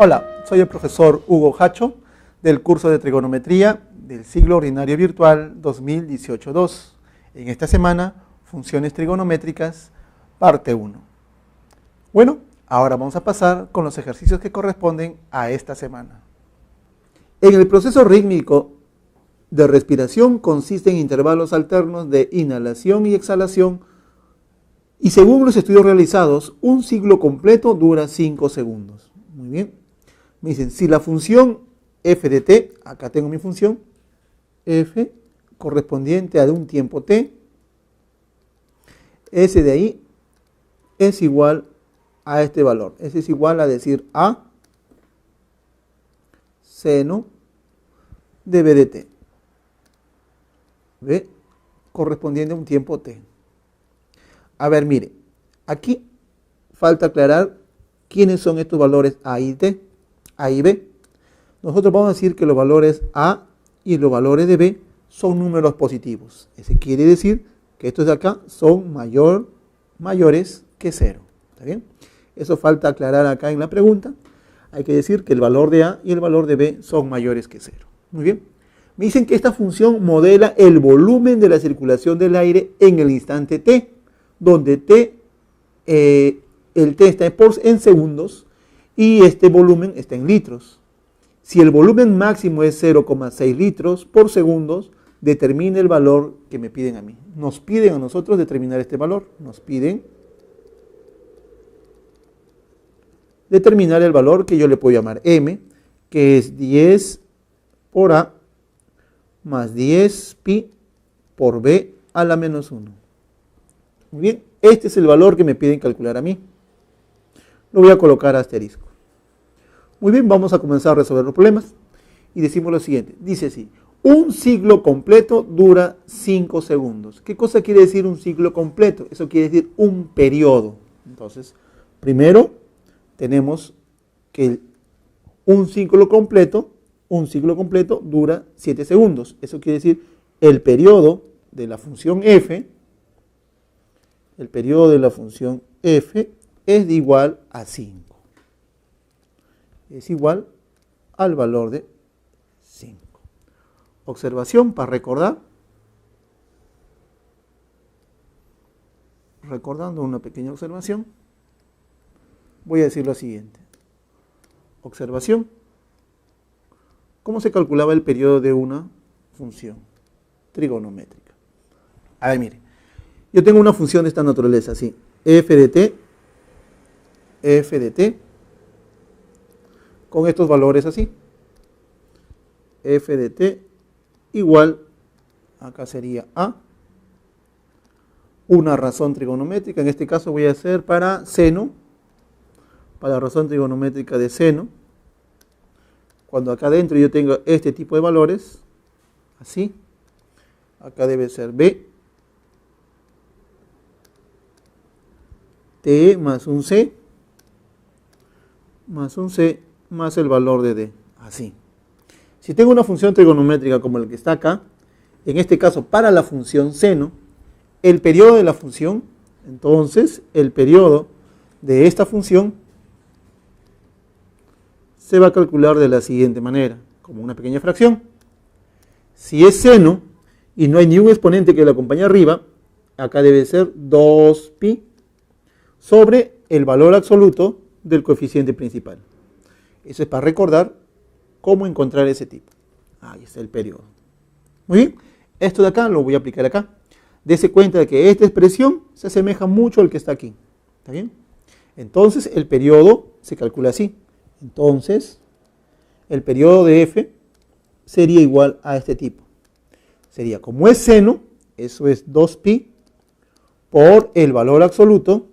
Hola, soy el profesor Hugo Hacho del curso de trigonometría del ciclo ordinario virtual 2018-2. En esta semana, funciones trigonométricas, parte 1. Bueno, ahora vamos a pasar con los ejercicios que corresponden a esta semana. En el proceso rítmico de respiración consiste en intervalos alternos de inhalación y exhalación y según los estudios realizados, un ciclo completo dura 5 segundos. Muy bien. Me dicen, si la función f de t, acá tengo mi función, f correspondiente a de un tiempo t, ese de ahí es igual a este valor. Ese es igual a decir a seno de b de t. ¿Ve? Correspondiente a un tiempo t. A ver, mire, aquí falta aclarar quiénes son estos valores a y t, a y b. Nosotros vamos a decir que los valores a y los valores de b son números positivos. Eso quiere decir que estos de acá son mayores que 0. ¿Está bien? Eso falta aclarar acá en la pregunta. Hay que decir que el valor de a y el valor de b son mayores que 0. Muy bien. Me dicen que esta función modela el volumen de la circulación del aire en el instante t, donde el t está en segundos y este volumen está en litros. Si el volumen máximo es 0,6 litros por segundo, determine el valor que me piden a mí. Nos piden a nosotros determinar este valor. Nos piden determinar el valor que yo le puedo llamar m, que es 10 por a más 10 pi por b a la menos 1. Muy bien, este es el valor que me piden calcular a mí. Lo voy a colocar asterisco. Muy bien, vamos a comenzar a resolver los problemas. Y decimos lo siguiente, dice así, un ciclo completo dura 5 segundos. ¿Qué cosa quiere decir un ciclo completo? Eso quiere decir un periodo. Entonces, primero tenemos que un ciclo completo dura 7 segundos. Eso quiere decir el periodo de la función f, es de igual a 5. Es igual al valor de 5. Observación para recordar. Recordando una pequeña observación, voy a decir lo siguiente. Observación. ¿Cómo se calculaba el periodo de una función trigonométrica? A ver, mire. Yo tengo una función de esta naturaleza, así. f de t, con estos valores así. F de t igual, acá sería a, una razón trigonométrica, en este caso voy a hacer para seno, para la razón trigonométrica de seno, cuando acá adentro yo tengo este tipo de valores, así, acá debe ser b, t más un c, más el valor de d, así. Si tengo una función trigonométrica como el que está acá, en este caso para la función seno, el periodo de la función, entonces el periodo de esta función se va a calcular de la siguiente manera, como una pequeña fracción. Si es seno y no hay ni un exponente que lo acompañe arriba, acá debe ser 2pi sobre el valor absoluto del coeficiente principal. Eso es para recordar cómo encontrar ese tipo. Ahí está el periodo. Muy bien, esto de acá lo voy a aplicar acá. Dese cuenta de que esta expresión se asemeja mucho al que está aquí. ¿Está bien? Entonces el periodo se calcula así. Entonces el periodo de f sería igual a este tipo. Sería, como es seno, eso es 2pi por el valor absoluto.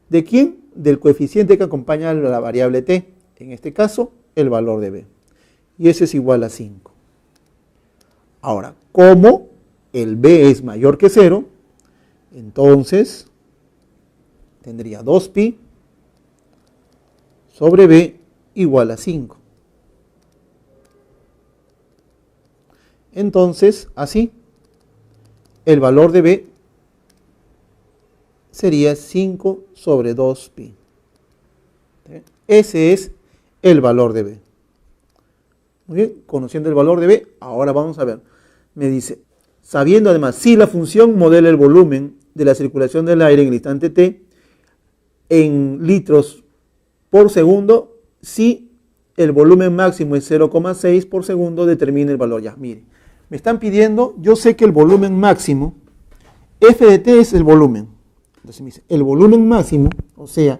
¿De quién? Del coeficiente que acompaña a la variable t, en este caso el valor de b, y ese es igual a 5. Ahora, como el b es mayor que 0, entonces tendría 2pi sobre b igual a 5. Entonces, así, el valor de b sería 5 sobre 2pi. Ese es el valor de B. Muy bien, conociendo el valor de B, ahora vamos a ver. Me dice, sabiendo además si la función modela el volumen de la circulación del aire en el instante t en litros por segundo, si el volumen máximo es 0,6 por segundo, determina el valor. Ya, mire, me están pidiendo, yo sé que el volumen máximo, F de t es el volumen. Entonces me dice, el volumen máximo, o sea,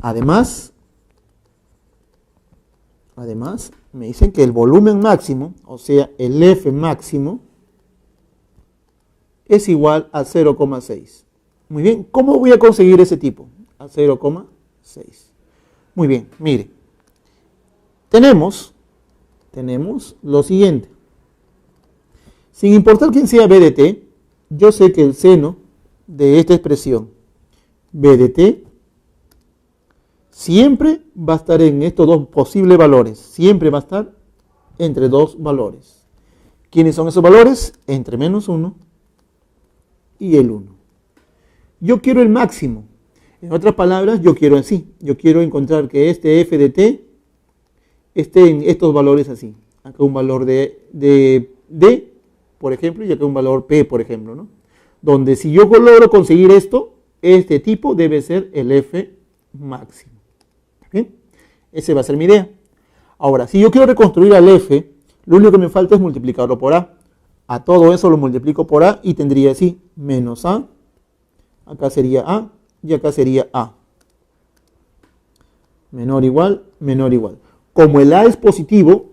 además, me dicen que el volumen máximo, o sea, el F máximo, es igual a 0,6. Muy bien, ¿cómo voy a conseguir ese tipo? A 0,6. Muy bien, mire. Tenemos lo siguiente. Sin importar quién sea B de t, yo sé que el seno de esta expresión B de t siempre va a estar en estos dos posibles valores. Siempre va a estar entre dos valores. ¿Quiénes son esos valores? Entre menos 1 y el 1. Yo quiero el máximo. En otras palabras, yo quiero encontrar que este f de t esté en estos valores así. Acá un valor de d, por ejemplo, y acá un valor p, por ejemplo, ¿no? Donde si yo logro conseguir esto, este tipo debe ser el f máximo. ¿Bien? Esa va a ser mi idea. Ahora, si yo quiero reconstruir al f, lo único que me falta es multiplicarlo por a. A todo eso lo multiplico por a y tendría así, menos a, acá sería a y acá sería a. Menor igual, menor igual. Como el a es positivo,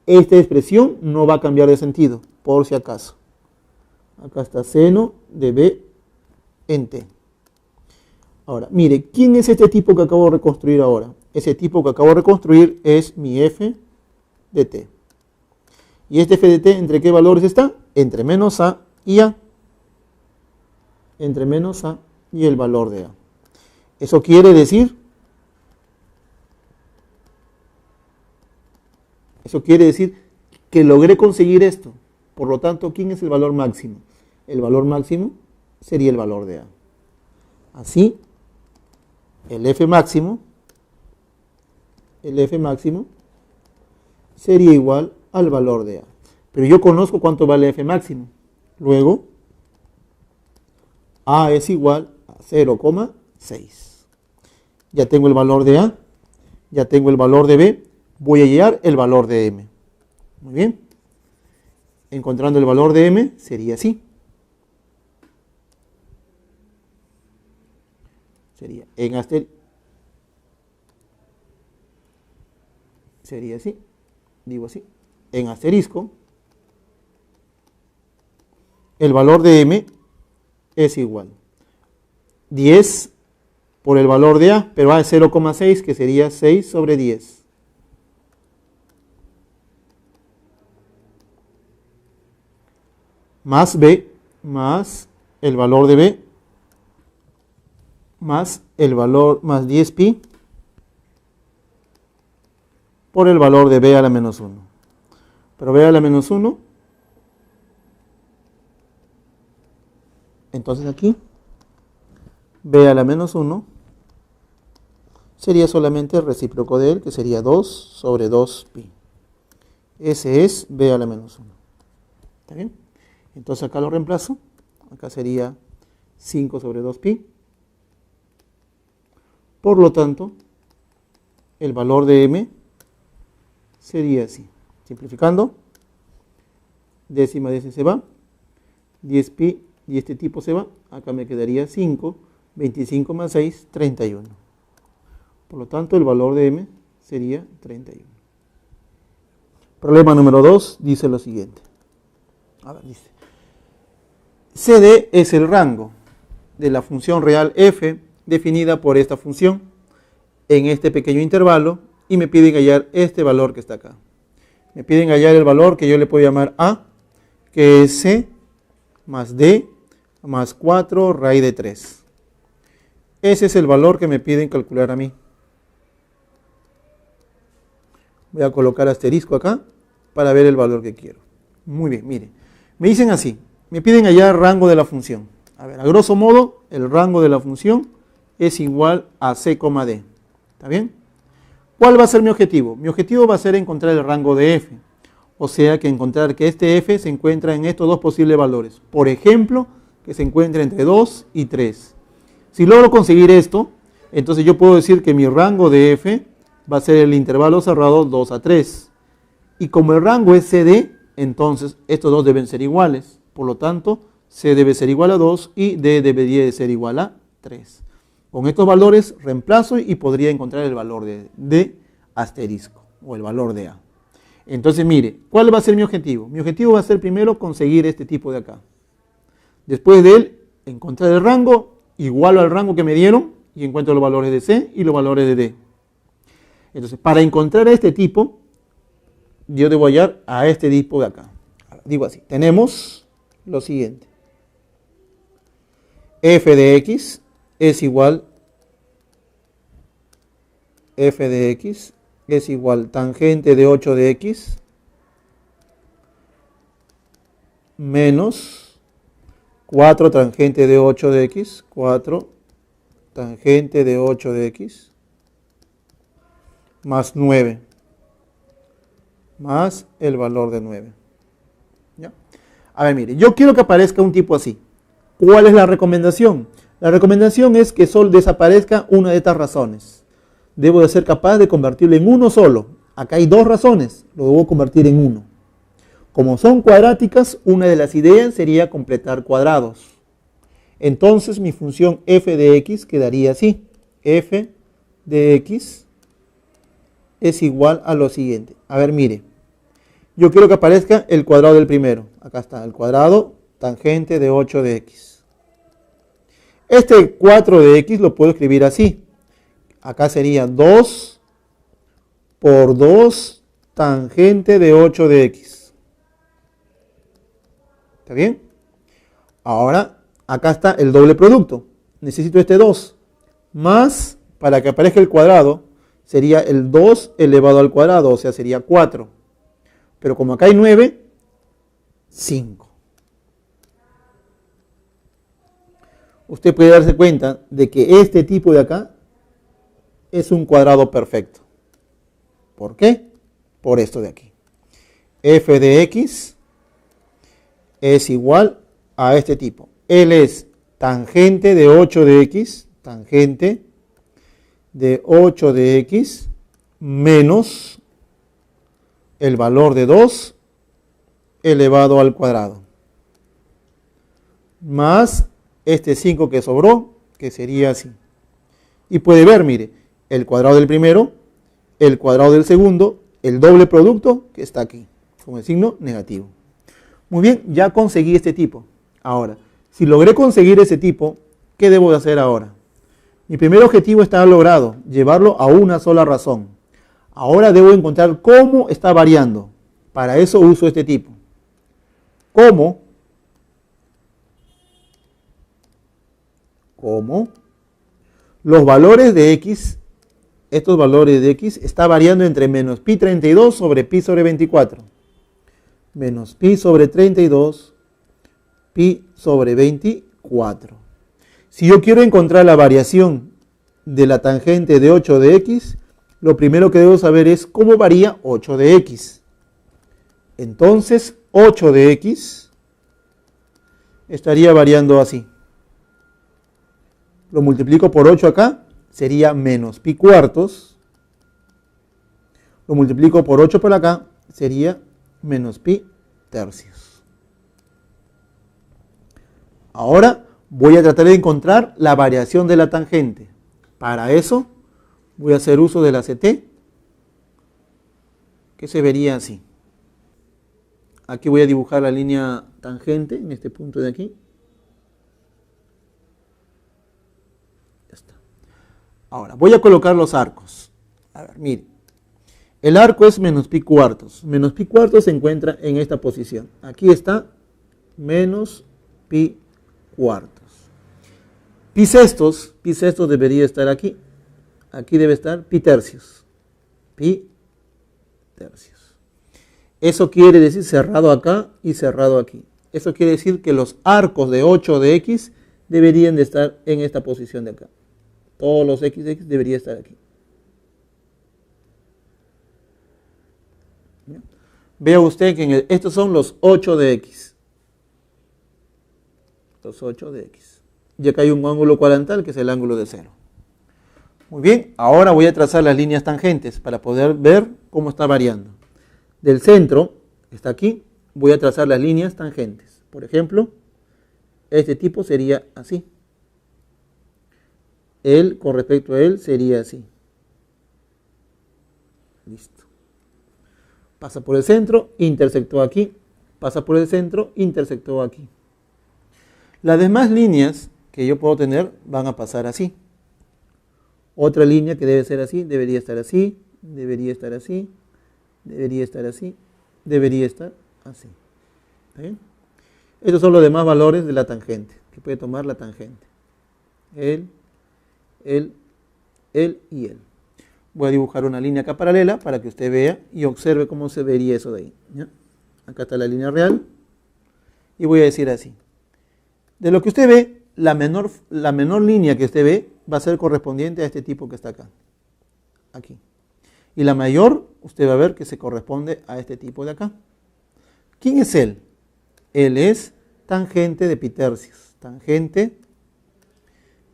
esta expresión no va a cambiar de sentido, por si acaso. Acá está seno de b en t. Ahora, mire, ¿quién es este tipo que acabo de reconstruir ahora? Ese tipo que acabo de reconstruir es mi f de t. ¿Y este f de t entre qué valores está? Entre menos a y a. Entre menos a y el valor de a. Eso quiere decir que logré conseguir esto. Por lo tanto, ¿quién es el valor máximo? El valor máximo sería el valor de a. Así, el f máximo sería igual al valor de a. Pero yo conozco cuánto vale f máximo. Luego, a es igual a 0,6. Ya tengo el valor de a, ya tengo el valor de b, voy a hallar el valor de m. Muy bien. Encontrando el valor de m sería así. Sería así, digo así, en asterisco, el valor de m es igual 10 por el valor de a, pero a es 0,6, que sería 6 sobre 10. Más b, más el valor de b, más el valor, más 10pi, por el valor de b a la menos 1. Pero b a la menos 1, entonces aquí, b a la menos 1 sería solamente el recíproco de él, que sería 2 sobre 2pi. Ese es b a la menos 1. ¿Está bien? Entonces acá lo reemplazo. Acá sería 5 sobre 2pi. Por lo tanto, el valor de m sería así. Simplificando, décima de ese se va, 10pi y este tipo se va. Acá me quedaría 5, 25 más 6, 31. Por lo tanto, el valor de m sería 31. Problema número 2 dice lo siguiente. A ver, dice, CD es el rango de la función real f definida por esta función en este pequeño intervalo y me piden hallar este valor que está acá. Me piden hallar el valor que yo le puedo llamar a, que es c más d más 4 raíz de 3. Ese es el valor que me piden calcular a mí. Voy a colocar asterisco acá para ver el valor que quiero. Muy bien, mire. Me dicen así, me piden hallar rango de la función. A ver, a grosso modo, el rango de la función es igual a c, d. ¿Está bien? ¿Cuál va a ser mi objetivo? Mi objetivo va a ser encontrar el rango de f. O sea, que encontrar que este f se encuentra en estos dos posibles valores. Por ejemplo, que se encuentra entre 2 y 3. Si logro conseguir esto, entonces yo puedo decir que mi rango de f va a ser el intervalo cerrado 2 a 3. Y como el rango es CD, entonces estos dos deben ser iguales. Por lo tanto, C debe ser igual a 2 y D debería de ser igual a 3. Con estos valores reemplazo y podría encontrar el valor de asterisco o el valor de A. Entonces mire, ¿cuál va a ser mi objetivo? Mi objetivo va a ser primero conseguir este tipo de acá. Después de él, encontrar el rango, igualo al rango que me dieron y encuentro los valores de C y los valores de D. Entonces, para encontrar este tipo, yo debo hallar a este tipo de acá. Digo así, tenemos lo siguiente. F de X es igual tangente de 8 de X menos 4 tangente de 8 de X, 4 tangente de 8 de X más 9 más el valor de 9. ¿Ya? A ver, mire, yo quiero que aparezca un tipo así. ¿Cuál es la recomendación? La recomendación es que solo desaparezca una de estas razones. Debo de ser capaz de convertirlo en uno solo. Acá hay dos razones, lo debo convertir en uno. Como son cuadráticas, una de las ideas sería completar cuadrados. Entonces mi función f de x quedaría así. F de x es igual a lo siguiente. A ver, mire. Yo quiero que aparezca el cuadrado del primero. Acá está, el cuadrado tangente de 8 de x. Este 4 de x lo puedo escribir así. Acá sería 2 por 2 tangente de 8 de x. ¿Está bien? Ahora, acá está el doble producto. Necesito este 2. Más, para que aparezca el cuadrado, sería el 2 elevado al cuadrado, o sea, sería 4. Pero como acá hay 9, 5. Usted puede darse cuenta de que este tipo de acá es un cuadrado perfecto. ¿Por qué? Por esto de aquí. F de x es igual a este tipo. Él es tangente de 8 de x, tangente de 8 de x menos el valor de 2 elevado al cuadrado. Más este 5 que sobró, que sería así. Y puede ver, mire, el cuadrado del primero, el cuadrado del segundo, el doble producto que está aquí, con el signo negativo. Muy bien, ya conseguí este tipo. Ahora, si logré conseguir ese tipo, ¿qué debo de hacer ahora? Mi primer objetivo está logrado, llevarlo a una sola razón. Ahora debo encontrar cómo está variando. Para eso uso este tipo. ¿Cómo? Los valores de x, estos valores de x, está variando entre menos pi 32 sobre pi sobre 24. Menos pi sobre 32, pi sobre 24. Si yo quiero encontrar la variación de la tangente de 8 de x, lo primero que debo saber es cómo varía 8 de x. Entonces, 8 de x estaría variando así. Lo multiplico por 8 acá, sería menos pi cuartos. Lo multiplico por 8 por acá, sería menos pi tercios. Ahora voy a tratar de encontrar la variación de la tangente. Para eso voy a hacer uso de la CT, que se vería así. Aquí voy a dibujar la línea tangente en este punto de aquí. Ya está. Ahora voy a colocar los arcos. A ver, mire. El arco es menos pi cuartos. Menos pi cuartos se encuentra en esta posición. Aquí está menos pi cuartos. Pi sextos debería estar aquí. Aquí debe estar pi tercios. Pi tercios. Eso quiere decir cerrado acá y cerrado aquí. Eso quiere decir que los arcos de 8 de x deberían de estar en esta posición de acá. Todos los x de x deberían estar aquí. ¿Ya? Vea usted que estos son los 8 de x. Los 8 de x. Y acá hay un ángulo cuadrantal que es el ángulo de 0. Muy bien, ahora voy a trazar las líneas tangentes para poder ver cómo está variando. Del centro, que está aquí, voy a trazar las líneas tangentes. Por ejemplo, este tipo sería así. Él, con respecto a él, sería así. Listo. Pasa por el centro, intersectó aquí. Pasa por el centro, intersectó aquí. Las demás líneas que yo puedo tener van a pasar así. Otra línea que debe ser así, debería estar así, debería estar así, debería estar así, debería estar así. ¿Está bien? Estos son los demás valores de la tangente, que puede tomar la tangente. Él y él. Voy a dibujar una línea acá paralela para que usted vea y observe cómo se vería eso de ahí. ¿Ya? Acá está la línea real. Y voy a decir así. De lo que usted ve, la menor línea que usted ve va a ser correspondiente a este tipo que está acá. Aquí. Y la mayor, usted va a ver que se corresponde a este tipo de acá. ¿Quién es él? Él es tangente de pi tercios. Tangente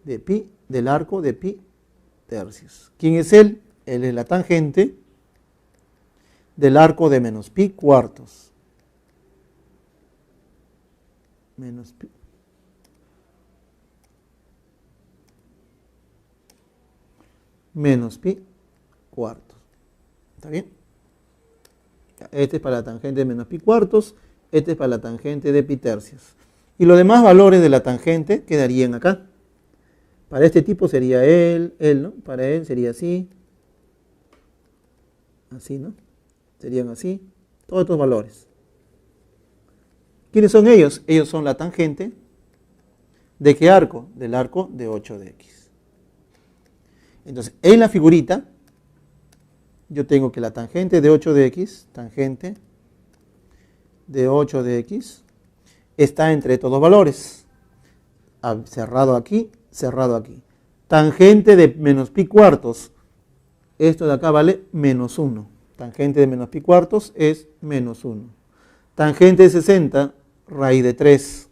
de pi, del arco de pi tercios. ¿Quién es él? Él es la tangente del arco de menos pi cuartos. Menos pi. Menos pi cuartos. ¿Está bien? Este es para la tangente de menos pi cuartos. Este es para la tangente de pi tercios. Y los demás valores de la tangente quedarían acá. Para este tipo sería él, ¿no? Para él sería así. Así, ¿no? Serían así. Todos estos valores. ¿Quiénes son ellos? Ellos son la tangente. ¿De qué arco? Del arco de 8 de x. Entonces, en la figurita, yo tengo que la tangente de 8 de x, tangente de 8 de x, está entre estos dos valores. Cerrado aquí, cerrado aquí. Tangente de menos pi cuartos. Esto de acá vale menos 1. Tangente de menos pi cuartos es menos 1. Tangente de 60, raíz de 3.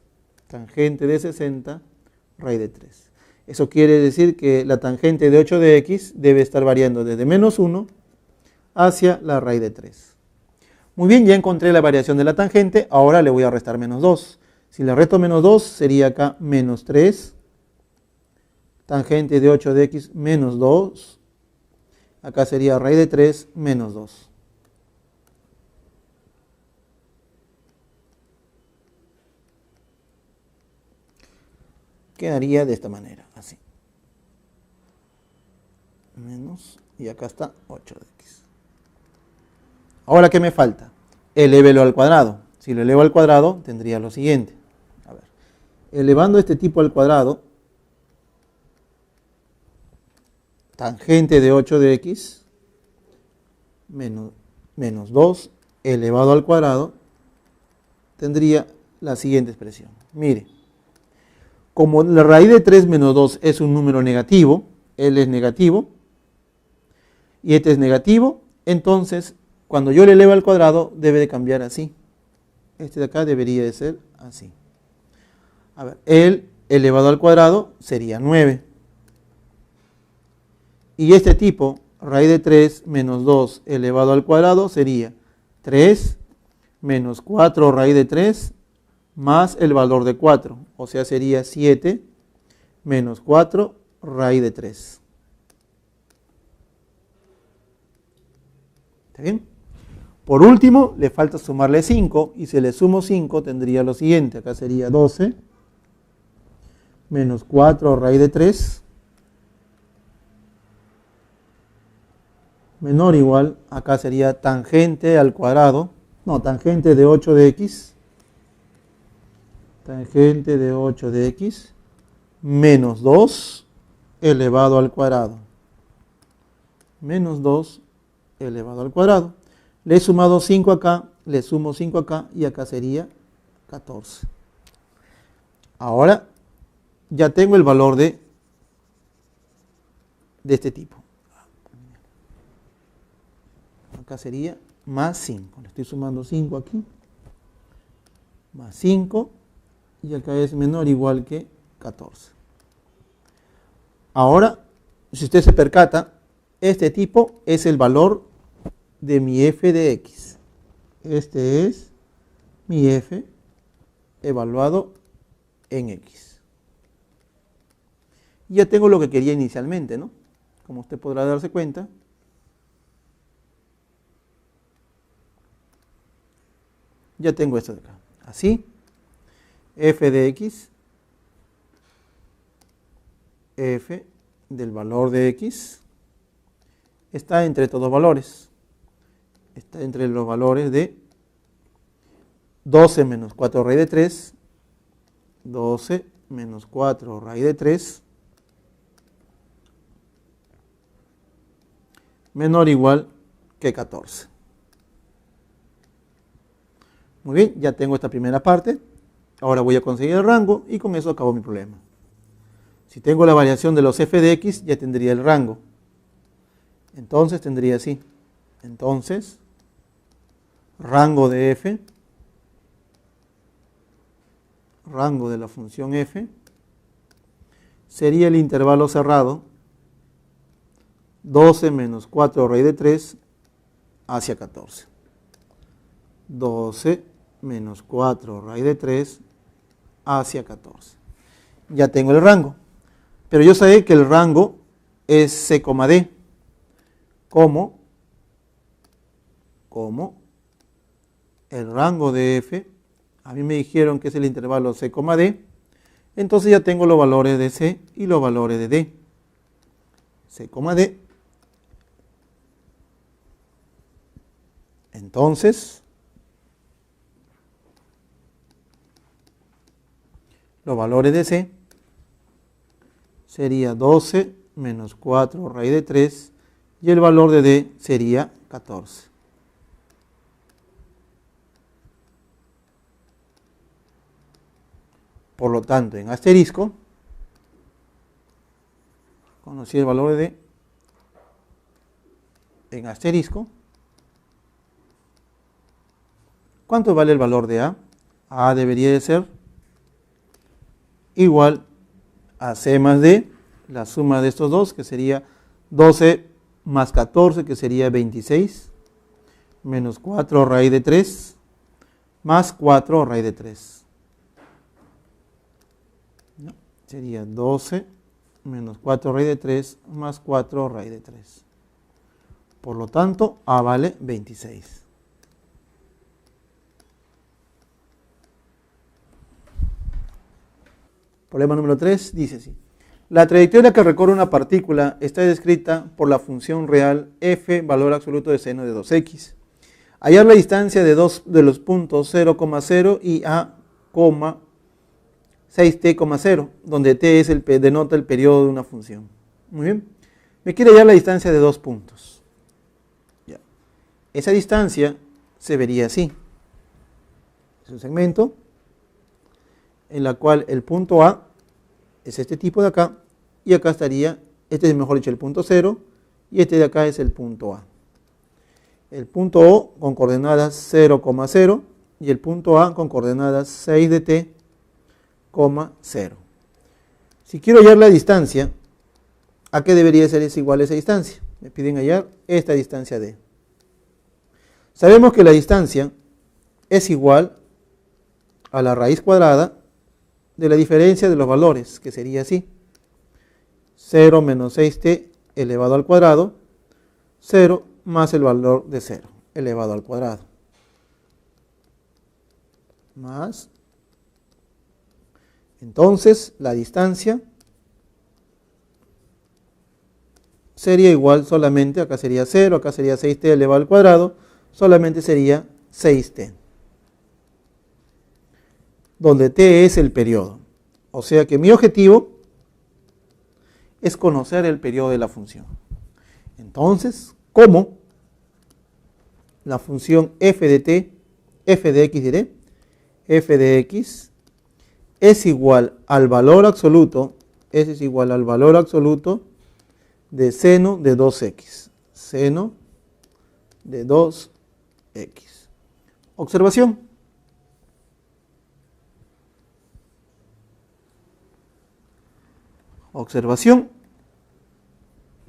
Tangente de 60, raíz de 3. Eso quiere decir que la tangente de 8 de x debe estar variando desde menos 1 hacia la raíz de 3. Muy bien, ya encontré la variación de la tangente. Ahora le voy a restar menos 2. Si le resto menos 2, sería acá menos 3. Tangente de 8 de x menos 2. Acá sería raíz de 3 menos 2. Quedaría de esta manera, así. Menos, y acá está 8 de x. Ahora, ¿qué me falta? Elévelo al cuadrado. Si lo elevo al cuadrado, tendría lo siguiente. A ver, elevando este tipo al cuadrado, tangente de 8 de x menos 2 elevado al cuadrado, tendría la siguiente expresión. Mire, como la raíz de 3 menos 2 es un número negativo, él es negativo, y este es negativo, entonces cuando yo le elevo al cuadrado debe de cambiar así. Este de acá debería de ser así. A ver, el elevado al cuadrado sería 9. Y este tipo, raíz de 3 menos 2 elevado al cuadrado, sería 3 menos 4 raíz de 3 más el valor de 4. O sea, sería 7 menos 4 raíz de 3. ¿Está bien? Por último, le falta sumarle 5. Y si le sumo 5, tendría lo siguiente. Acá sería 12 menos 4 raíz de 3 menor o igual, acá sería tangente al cuadrado, no, tangente de 8 de x, tangente de 8 de x, menos 2 elevado al cuadrado, menos 2 elevado al cuadrado. Le he sumado 5 acá, le sumo 5 acá y acá sería 14. Ahora ya tengo el valor de este tipo. Acá sería más 5. Le estoy sumando 5 aquí. Más 5. Y acá es menor o igual que 14. Ahora, si usted se percata, este tipo es el valor de mi f de x. Este es mi f evaluado en x. Ya tengo lo que quería inicialmente, ¿no? Como usted podrá darse cuenta. Ya tengo esto de acá. Así, f de x, f del valor de x, está entre estos dos valores. Está entre los valores de 12 menos 4 raíz de 3, 12 menos 4 raíz de 3, menor o igual que 14. Muy bien, ya tengo esta primera parte. Ahora voy a conseguir el rango y con eso acabo mi problema. Si tengo la variación de los f de x, ya tendría el rango. Entonces tendría así. Entonces, rango de f, rango de la función f, sería el intervalo cerrado 12 menos 4 raíz de 3 hacia 14. 12 menos 4 raíz de 3 hacia 14. Ya tengo el rango. Pero yo sé que el rango es c, d. Como el rango de f, a mí me dijeron que es el intervalo c, d, entonces ya tengo los valores de c y los valores de d. C, d. Entonces, los valores de c sería 12 menos 4 raíz de 3 y el valor de d sería 14. Por lo tanto, en asterisco, conocí el valor de d, en asterisco, ¿cuánto vale el valor de a? A debería de ser igual a c más d, la suma de estos dos, que sería 12 más 14, que sería 26, menos 4 raíz de 3, más 4 raíz de 3. ¿No? Sería 12 menos 4 raíz de 3, más 4 raíz de 3. Por lo tanto, a vale 26. Problema número 3 dice así. La trayectoria que recorre una partícula está descrita por la función real f, valor absoluto de seno de 2x. Hallar la distancia de dos de los puntos 0, 0 y a, 6t, 0, donde t es denota el periodo de una función. Muy bien. Me quiere hallar la distancia de dos puntos. Ya. Esa distancia se vería así. Es un segmento en la cual el punto A es este tipo de acá, y acá estaría, este es mejor dicho el punto 0, y este de acá es el punto A. El punto O con coordenadas 0, 0, y el punto A con coordenadas 6 de t, 0. Si quiero hallar la distancia, ¿a qué debería ser igual esa distancia? Me piden hallar esta distancia d. Sabemos que la distancia es igual a la raíz cuadrada de la diferencia de los valores, que sería así. 0 menos 6t elevado al cuadrado, 0 más el valor de 0 elevado al cuadrado. Más. Entonces, la distancia sería igual solamente, acá sería 0, acá sería 6t elevado al cuadrado, solamente sería 6t. Donde t es el periodo. O sea que mi objetivo es conocer el periodo de la función. Entonces, ¿cómo la función f de t, f de x diré, f de x es igual al valor absoluto, S es igual al valor absoluto de seno de 2x. Seno de 2x. X. Observación. Observación.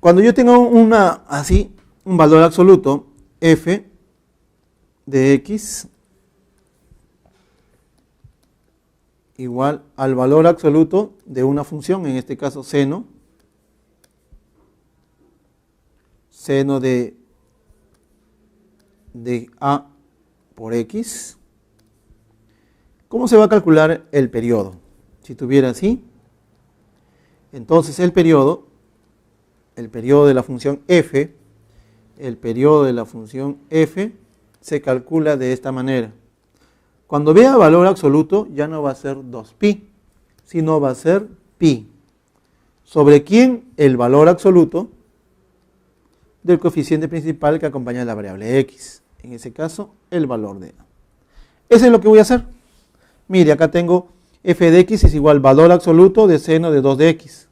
Cuando yo tengo un valor absoluto, f de x igual al valor absoluto de una función, en este caso seno de a por x, ¿cómo se va a calcular el periodo? Si tuviera así, entonces el periodo de la función f, se calcula de esta manera. Cuando vea valor absoluto, ya no va a ser 2pi, sino va a ser pi. ¿Sobre quién? El valor absoluto del coeficiente principal que acompaña a la variable x. En ese caso, el valor de a. Eso es lo que voy a hacer. Mire, acá tengo f de x es igual valor absoluto de seno de 2 de x.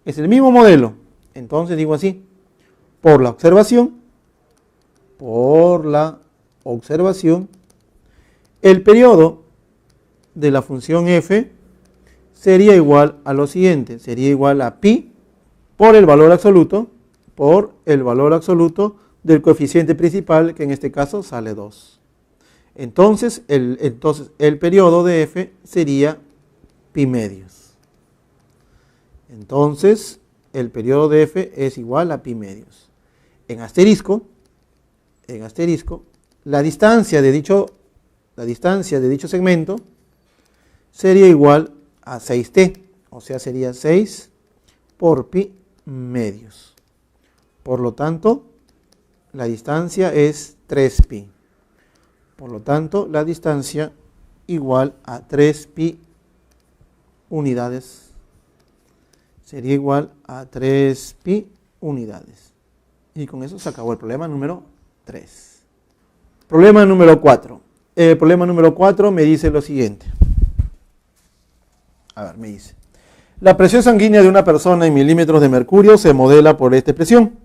Es el mismo modelo. Entonces digo así, por la observación, el periodo de la función f sería igual a lo siguiente, sería igual a pi por el valor absoluto del coeficiente principal, que en este caso sale 2. Entonces el periodo de f sería pi medios. Entonces el periodo de f es igual a pi medios. En asterisco, la distancia de dicho segmento sería igual a 6t, o sea, sería 6 por pi medios. Por lo tanto, la distancia es 3pi. Por lo tanto, la distancia igual a 3pi unidades. Sería igual a 3pi unidades. Y con eso se acabó el problema número 3. Problema número 4. El problema número 4 me dice lo siguiente. Me dice: la presión sanguínea de una persona en milímetros de mercurio se modela por esta expresión.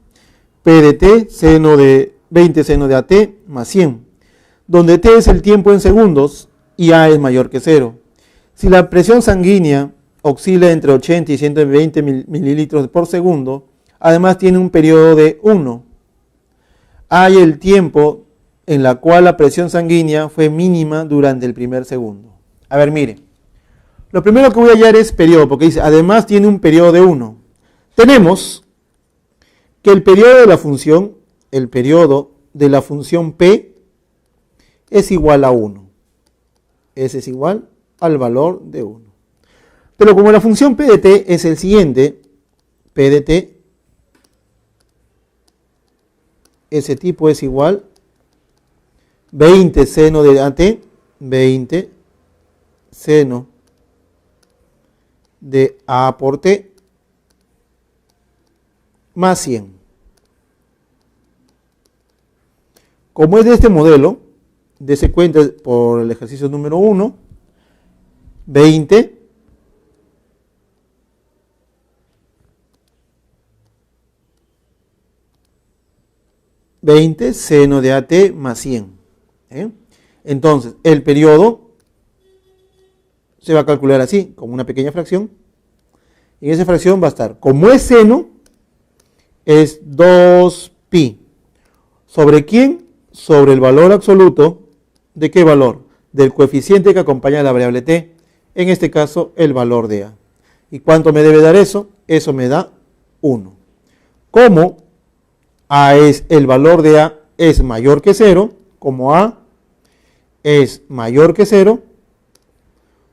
P de t, seno de 20 seno de AT más 100, donde t es el tiempo en segundos y A es mayor que 0. Si la presión sanguínea oscila entre 80 y 120 mililitros por segundo, además tiene un periodo de 1. Hay el tiempo en la cual la presión sanguínea fue mínima durante el primer segundo. Mire, lo primero que voy a hallar es periodo, porque dice, además tiene un periodo de 1. Tenemos que el periodo de la función P es igual a 1. Ese es igual al valor de 1. Pero como la función P de t es el siguiente, P de t, ese tipo es igual 20 seno de AT, 20 seno de A por t, más 100. Como es de este modelo, dése cuenta por el ejercicio número 1, 20 seno de AT más 100. Entonces, el periodo se va a calcular así, como una pequeña fracción. Y esa fracción va a estar, como es seno, es 2pi. ¿Sobre quién? Sobre el valor absoluto. ¿De qué valor? Del coeficiente que acompaña a la variable t. En este caso, el valor de a. ¿Y cuánto me debe dar eso? Eso me da 1. Como el valor de a es mayor que 0, como a es mayor que 0,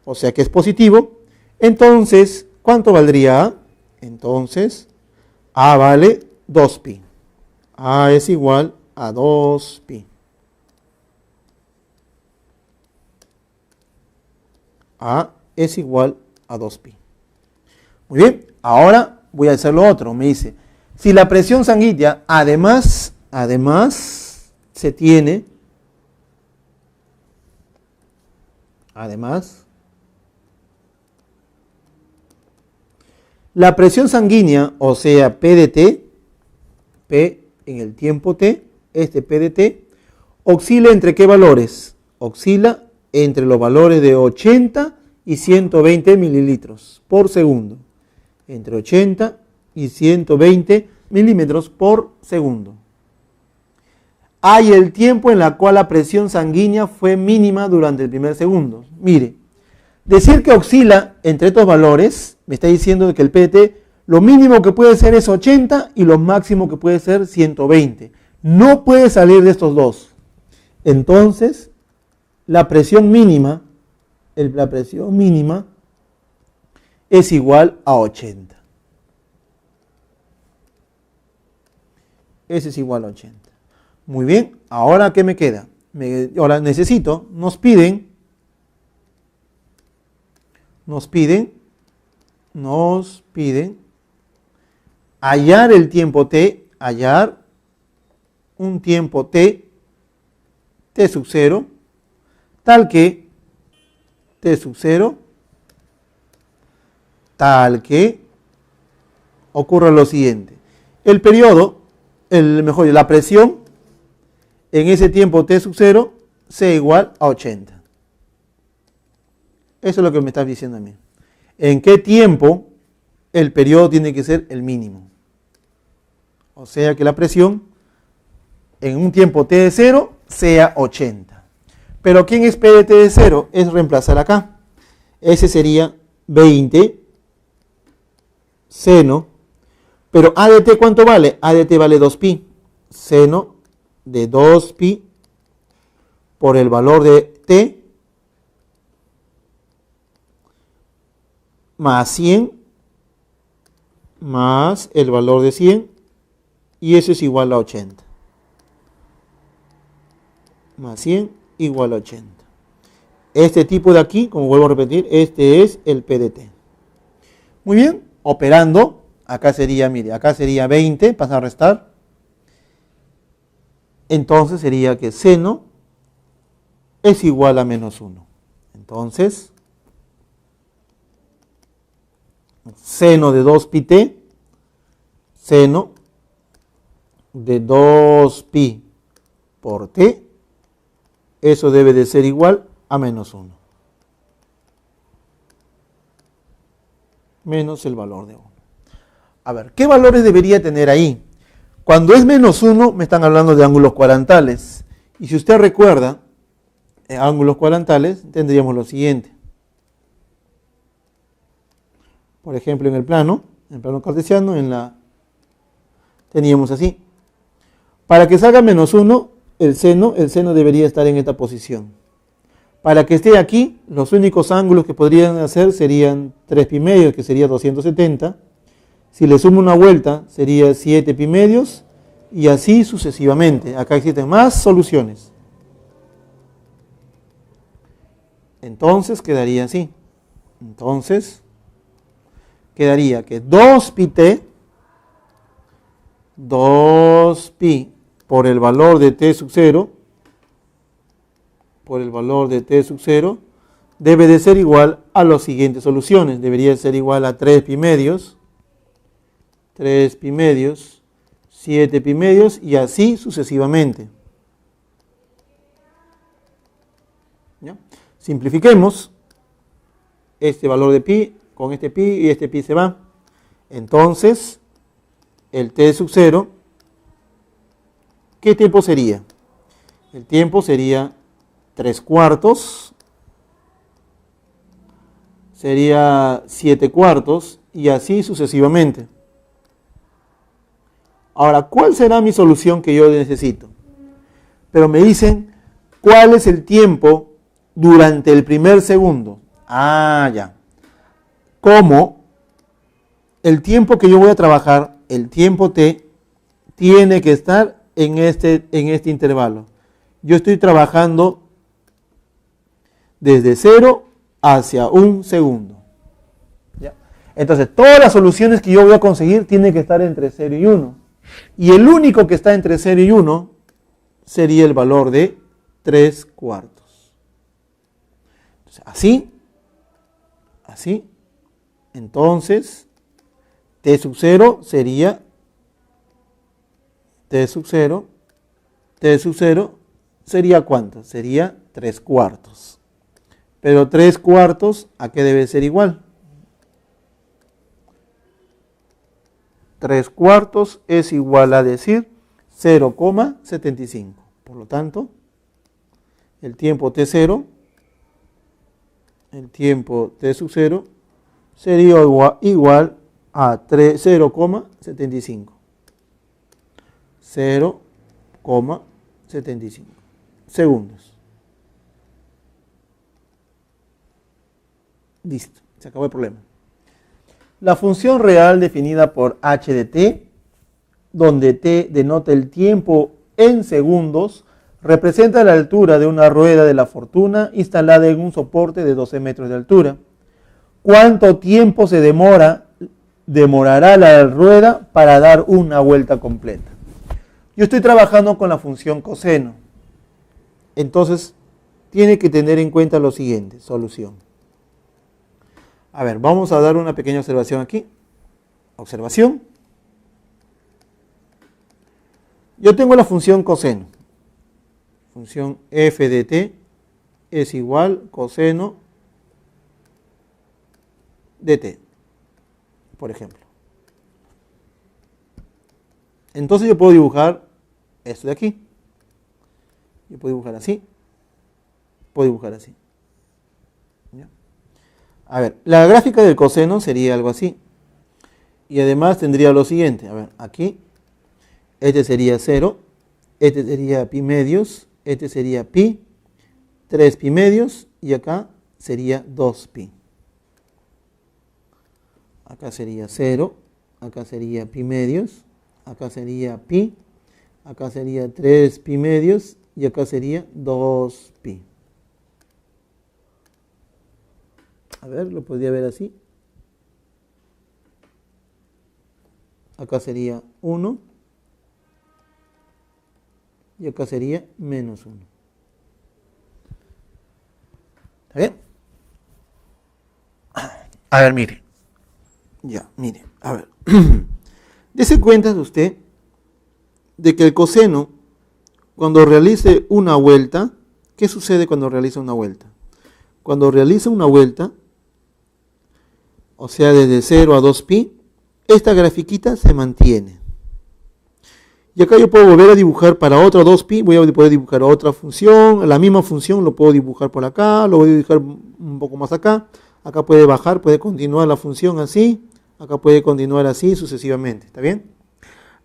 o sea que es positivo, entonces, ¿cuánto valdría a? Entonces, a vale 2pi. A es igual a 2pi. A es igual a 2pi. Muy bien, ahora voy a hacer lo otro. Me dice, si la presión sanguínea además se tiene, la presión sanguínea, o sea, P de t, P en el tiempo t, este P de t, ¿Oscila entre qué valores? Oscila entre los valores de 80 y 120 mililitros por segundo. Entre 80 y 120 milímetros por segundo. Hay el tiempo en el cual la presión sanguínea fue mínima durante el primer segundo. Mire, decir que oscila entre estos valores me está diciendo que el PDT lo mínimo que puede ser es 80 y lo máximo que puede ser 120. No puede salir de estos dos. Entonces, la presión mínima es igual a 80. Ese es igual a 80. Muy bien, ahora ¿qué me queda? Ahora nos piden hallar el tiempo t, hallar un tiempo t sub 0, tal que ocurra lo siguiente. El periodo, la presión en ese tiempo t sub 0 sea igual a 80. Eso es lo que me estás diciendo a mí. ¿En qué tiempo el periodo tiene que ser el mínimo? O sea que la presión en un tiempo t de 0 sea 80. Pero ¿quién es P de t de 0? Es reemplazar acá. Ese sería 20 seno. Pero A de t, ¿cuánto vale? A de t vale 2pi. Seno de 2pi por el valor de t más 100 más el valor de 100, y eso es igual a 80. Más 100 igual a 80. Este tipo de aquí, como vuelvo a repetir, este es el PDT. Muy bien, operando, acá sería, mire, acá sería 20, pasa a restar. Entonces sería que seno es igual a menos 1. Entonces, seno de 2pi t, seno de 2pi por t, eso debe de ser igual a menos 1. Menos el valor de 1. A ver, ¿qué valores debería tener ahí? Cuando es menos 1 me están hablando de ángulos cuadrantales. Y si usted recuerda, en ángulos cuadrantales tendríamos lo siguiente. Por ejemplo, en el plano cartesiano, teníamos así. Para que salga menos 1, el seno debería estar en esta posición. Para que esté aquí, los únicos ángulos que podrían hacer serían 3pi medios, que sería 270. Si le sumo una vuelta, sería 7pi medios, y así sucesivamente. Acá existen más soluciones. Entonces quedaría así. Entonces quedaría que 2pi por el valor de t sub 0, debe de ser igual a las siguientes soluciones. Debería ser igual a 3pi medios, 7pi medios, y así sucesivamente. ¿Ya? Simplifiquemos este valor de pi con este pi, y este pi se va. Entonces, el t sub 0, ¿qué tiempo sería? El tiempo sería 3/4, sería 7/4, y así sucesivamente. Ahora, ¿cuál será mi solución que yo necesito? Pero me dicen, ¿cuál es el tiempo durante el primer segundo? Ah, ya. ¿Cómo? El tiempo que yo voy a trabajar, el tiempo t, tiene que estar en este intervalo. Yo estoy trabajando desde 0 hacia 1 segundo. ¿Ya? Entonces, todas las soluciones que yo voy a conseguir tienen que estar entre 0 y 1. Y el único que está entre 0 y 1 sería el valor de 3/4. Entonces, así. Entonces, t sub 0 sería sería ¿cuánto? Sería 3/4. Pero 3/4, ¿a qué debe ser igual? 3/4 es igual a decir 0,75. Por lo tanto, el tiempo t0, el tiempo t sub 0, sería igual a 0,75. 0,75 segundos. Listo, se acabó el problema. La función real definida por h de t, donde t denota el tiempo en segundos, representa la altura de una rueda de la fortuna instalada en un soporte de 12 metros de altura. ¿Cuánto tiempo se demorará la rueda para dar una vuelta completa? Yo estoy trabajando con la función coseno. Entonces, tiene que tener en cuenta lo siguiente, solución. A ver, vamos a dar una pequeña observación aquí. Observación. Yo tengo la función coseno. Función f de t es igual coseno de t, por ejemplo. Entonces yo puedo dibujar esto de aquí. Yo puedo dibujar así. Puedo dibujar así. ¿Ya? A ver, la gráfica del coseno sería algo así. Y además tendría lo siguiente. A ver, aquí. Este sería 0. Este sería pi medios. Este sería pi. 3 pi medios. Y acá sería 2 pi. Acá sería 0. Acá sería pi medios. Acá sería pi. Acá sería 3 pi medios. Y acá sería 2 pi. A ver, lo podría ver así. Acá sería 1. Y acá sería menos 1. ¿Está bien? A ver, mire. Ya, mire. A ver. Dese cuenta de usted de que el coseno, cuando realice una vuelta, ¿qué sucede cuando realiza una vuelta? Cuando realiza una vuelta, o sea, desde 0 a 2 pi, esta grafiquita se mantiene. Y acá yo puedo volver a dibujar para otra 2 pi, voy a poder dibujar otra función, la misma función lo puedo dibujar por acá, lo voy a dibujar un poco más acá, acá puede bajar, puede continuar la función así, acá puede continuar así sucesivamente, ¿está bien?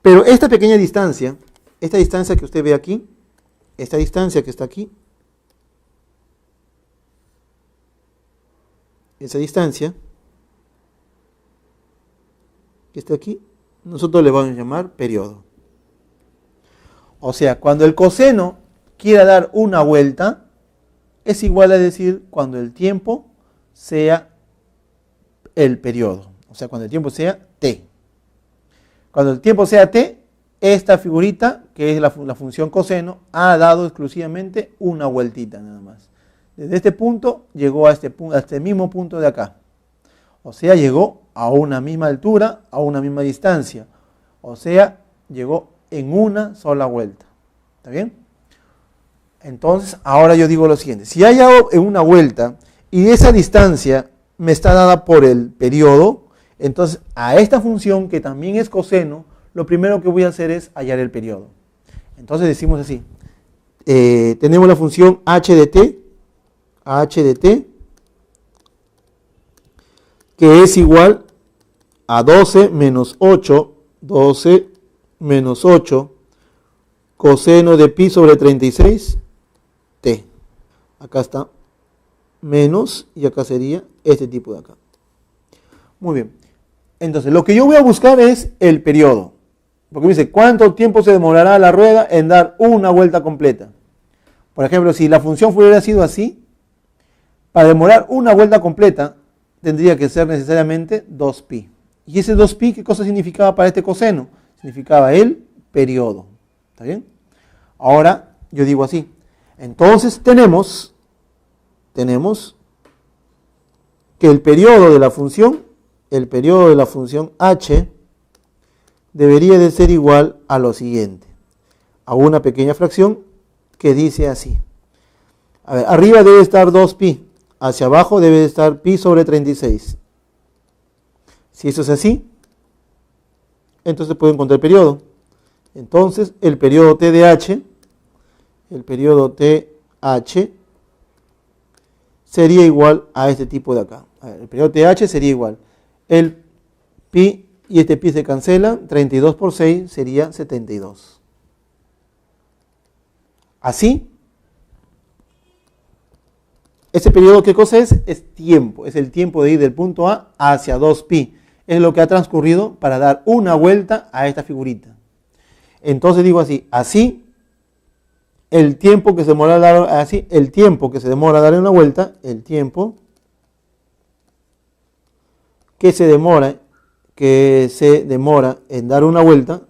Pero esta pequeña distancia, esta distancia que usted ve aquí, esta distancia que está aquí, esa distancia que está aquí, nosotros le vamos a llamar periodo. O sea, cuando el coseno quiera dar una vuelta, es igual a decir cuando el tiempo sea el periodo. O sea, cuando el tiempo sea t. Cuando el tiempo sea t, esta figurita, que es la función coseno, ha dado exclusivamente una vueltita nada más. Desde este punto llegó a este mismo punto de acá. O sea, llegó a una misma altura, a una misma distancia. O sea, llegó en una sola vuelta. ¿Está bien? Entonces, ahora yo digo lo siguiente. Si hay una vuelta y esa distancia me está dada por el periodo, entonces a esta función, que también es coseno, lo primero que voy a hacer es hallar el periodo. Entonces decimos así. Tenemos la función h de t, que es igual a 12 menos 8 coseno de pi sobre 36 t. Acá está menos y acá sería este tipo de acá. Muy bien. Entonces, lo que yo voy a buscar es el periodo. Porque me dice, ¿cuánto tiempo se demorará la rueda en dar una vuelta completa? Por ejemplo, si la función hubiera sido así, para demorar una vuelta completa, tendría que ser necesariamente 2pi. ¿Y ese 2pi qué cosa significaba para este coseno? Significaba el periodo. ¿Está bien? Ahora yo digo así. Entonces tenemos que el periodo de la función h debería de ser igual a lo siguiente. A una pequeña fracción que dice así. A ver, arriba debe estar 2pi, hacia abajo debe estar pi sobre 36. Si eso es así, entonces puedo encontrar el periodo. Entonces, el periodo TDH, sería igual a este tipo de acá. A ver, el periodo TH sería igual. El pi y este pi se cancelan, 32 por 6 sería 72. Así, ese periodo, ¿qué cosa es? Es tiempo, es el tiempo de ir del punto A hacia 2pi. Es lo que ha transcurrido para dar una vuelta a esta figurita. Entonces digo así, el tiempo que se demora a darle una vuelta, el tiempo que se demora en dar una vuelta,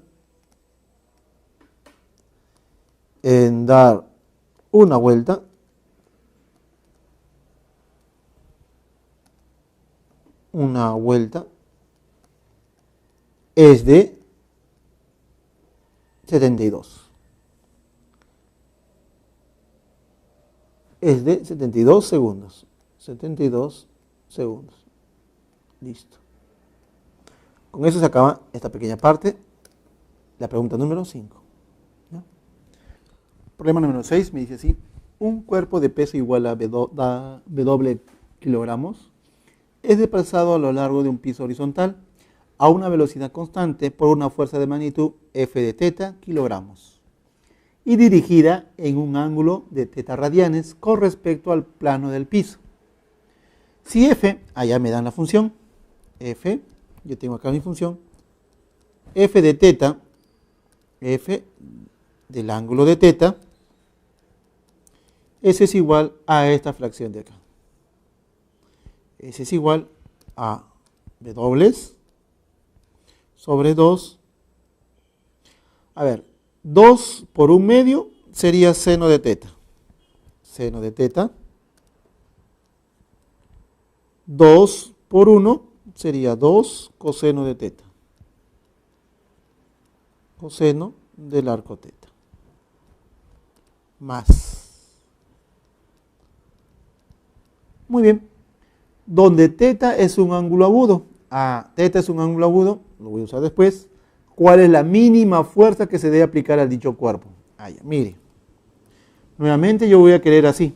es de 72. Es de 72 segundos. 72 segundos. Listo. Con eso se acaba esta pequeña parte. La pregunta número 5. ¿Ya? Problema número 6 me dice así. Un cuerpo de peso igual a W kilogramos es desplazado a lo largo de un piso horizontal a una velocidad constante por una fuerza de magnitud F de teta kilogramos y dirigida en un ángulo de teta radianes con respecto al plano del piso. Si F, allá me dan la función, F, yo tengo acá mi función, F de teta, F del ángulo de teta, ese es igual a esta fracción de acá. Ese es igual a W sobre 2. A ver, 2 por 1/2 sería seno de teta. Seno de teta. 2 por 1 sería 2 coseno de teta. Coseno del arco teta. Más. Muy bien. Donde teta es un ángulo agudo. Teta es un ángulo agudo, lo voy a usar después. ¿Cuál es la mínima fuerza que se debe aplicar al dicho cuerpo? Mire. Nuevamente yo voy a querer así.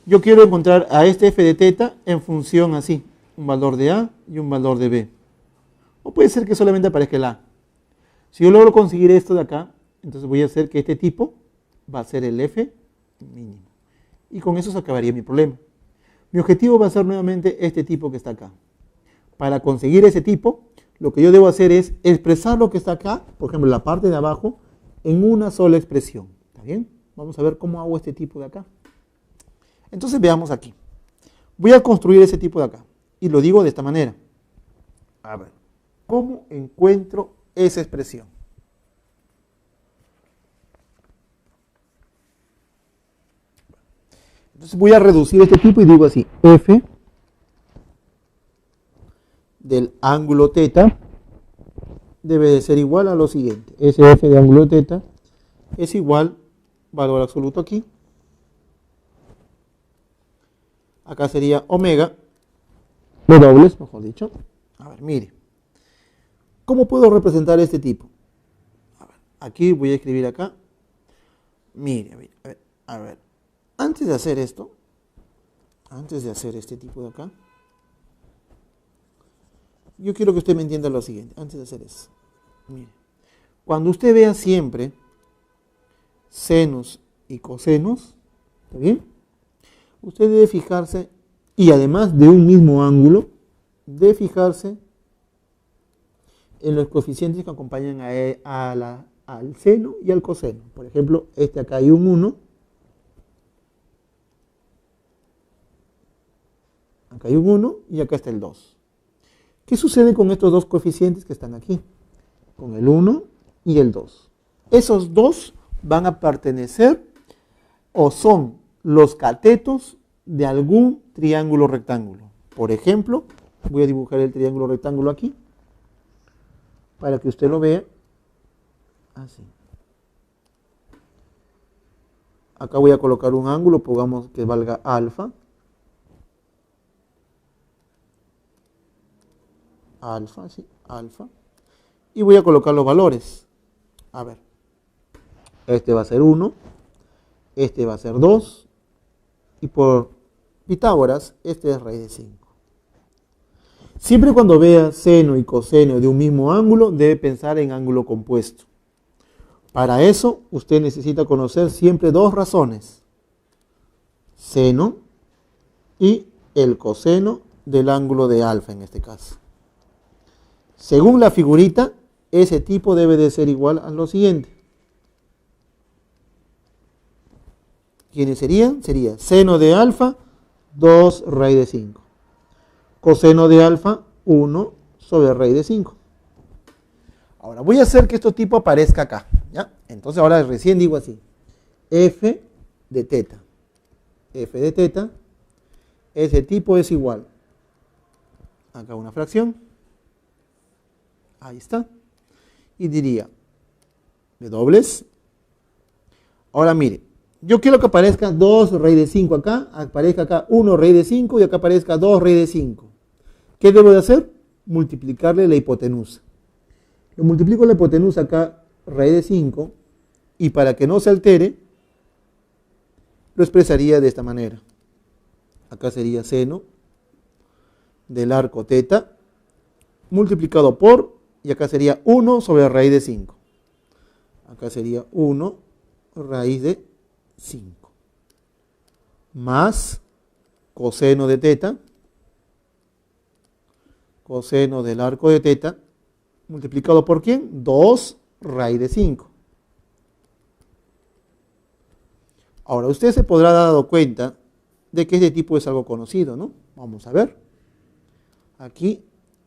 Yo quiero encontrar a este F de teta en función así. Un valor de A y un valor de B. O puede ser que solamente aparezca el A. Si yo logro conseguir esto de acá, entonces voy a hacer que este tipo va a ser el F mínimo. Y con eso se acabaría mi problema. Mi objetivo va a ser nuevamente este tipo que está acá. Para conseguir ese tipo, lo que yo debo hacer es expresar lo que está acá, por ejemplo, la parte de abajo, en una sola expresión. ¿Está bien? Vamos a ver cómo hago este tipo de acá. Entonces veamos aquí. Voy a construir ese tipo de acá. Y lo digo de esta manera. A ver, ¿cómo encuentro esa expresión? Entonces voy a reducir este tipo y digo así, F del ángulo teta debe de ser igual a lo siguiente. Ese F de ángulo teta es igual, valor absoluto aquí. Acá sería omega, W, mejor dicho. A ver, mire. ¿Cómo puedo representar este tipo? A ver, aquí voy a escribir acá. Mire, a ver. Antes de hacer esto, antes de hacer este tipo de acá, yo quiero que usted me entienda lo siguiente, antes de hacer eso. Mire, cuando usted vea siempre senos y cosenos, ¿está bien? Usted debe fijarse, y además de un mismo ángulo, debe fijarse en los coeficientes que acompañan al seno y al coseno. Por ejemplo, este acá hay un 1, acá hay un 1 y acá está el 2. ¿Qué sucede con estos dos coeficientes que están aquí? Con el 1 y el 2. Esos dos van a pertenecer o son los catetos de algún triángulo rectángulo. Por ejemplo, voy a dibujar el triángulo rectángulo aquí para que usted lo vea así. Acá voy a colocar un ángulo, pongamos que valga alfa. Alfa, sí, alfa. Y voy a colocar los valores. A ver. Este va a ser 1. Este va a ser 2. Y por Pitágoras, este es raíz de 5. Siempre cuando vea seno y coseno de un mismo ángulo, debe pensar en ángulo compuesto. Para eso, usted necesita conocer siempre dos razones. Seno y el coseno del ángulo de alfa en este caso. Según la figurita, ese tipo debe de ser igual a lo siguiente. ¿Quiénes serían? Sería seno de alfa, 2 raíz de 5. Coseno de alfa, 1 sobre raíz de 5. Ahora voy a hacer que este tipo aparezca acá, ¿ya? Entonces ahora recién digo así. F de teta. F de teta. Ese tipo es igual. Acá una fracción. Ahí está. Y diría de dobles. Ahora mire, yo quiero que aparezca 2 raíz de 5 acá, aparezca acá 1 raíz de 5 y acá aparezca 2 raíz de 5. ¿Qué debo de hacer? Multiplicarle la hipotenusa. Yo multiplico la hipotenusa acá, raíz de 5, y para que no se altere, lo expresaría de esta manera. Acá sería seno del arco teta, multiplicado por, y acá sería 1 sobre raíz de 5. Acá sería 1 raíz de 5. Más coseno de teta, coseno del arco de teta, multiplicado por ¿quién? 2 raíz de 5. Ahora, usted se podrá dar dado cuenta de que este tipo es algo conocido, ¿no? Vamos a ver. Aquí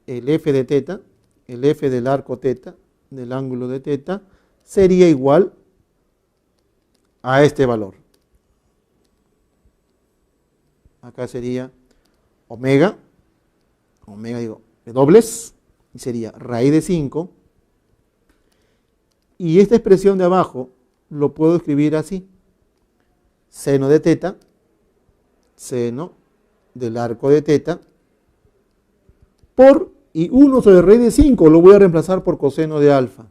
el f de teta, el f del arco teta, del ángulo de teta, sería igual a este valor. Acá sería omega, digo, de dobles, y sería raíz de 5. Y esta expresión de abajo lo puedo escribir así. Seno de teta, seno del arco de teta, por, y 1 sobre raíz de 5 lo voy a reemplazar por coseno de alfa.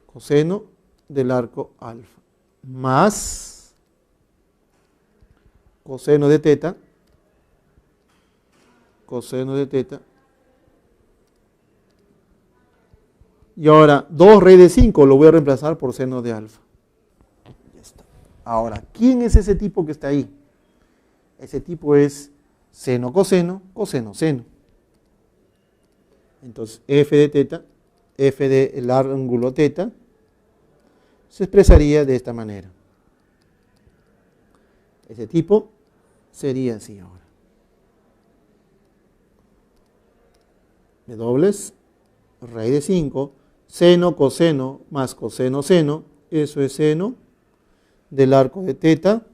Coseno del arco alfa. Más coseno de teta, coseno de teta. Y ahora 2 raíz de 5 lo voy a reemplazar por seno de alfa. Ya está. Ahora, ¿quién es ese tipo que está ahí? Ese tipo es seno coseno, coseno seno. Entonces, f de teta, f del ángulo teta, se expresaría de esta manera. Ese tipo sería así ahora. De dobles, raíz de 5, seno, coseno, más coseno, seno, eso es seno del arco de teta,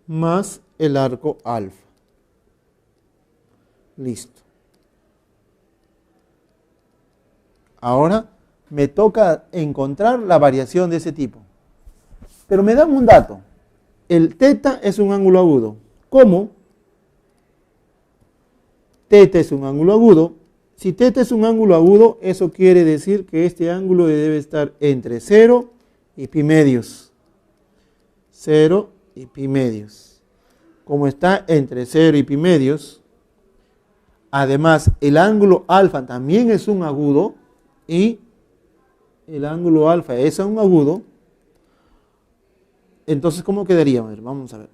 más el arco alfa. Listo. Ahora me toca encontrar la variación de ese tipo. Pero me dan un dato. El teta es un ángulo agudo. ¿Cómo? Teta es un ángulo agudo. Si teta es un ángulo agudo, eso quiere decir que este ángulo debe estar entre 0 y pi medios. 0 y pi medios. Como está entre 0 y pi medios, además el ángulo alfa también es un agudo, y el ángulo alfa es un agudo, entonces ¿cómo quedaría? Vamos a ver.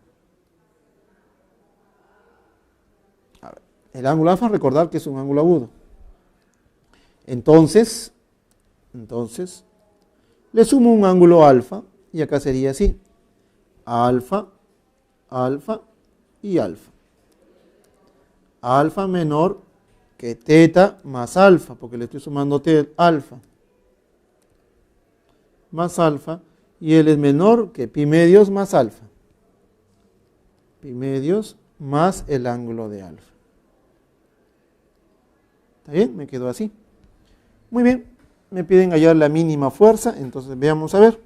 El ángulo alfa, recordar que es un ángulo agudo. Entonces, le sumo un ángulo alfa, y acá sería así. Alfa, alfa y alfa. Alfa menor que teta más alfa, porque le estoy sumando alfa. Más alfa, y él es menor que pi medios más alfa. Pi medios más el ángulo de alfa. ¿Está bien? Me quedó así. Muy bien, me piden hallar la mínima fuerza, entonces veamos a ver.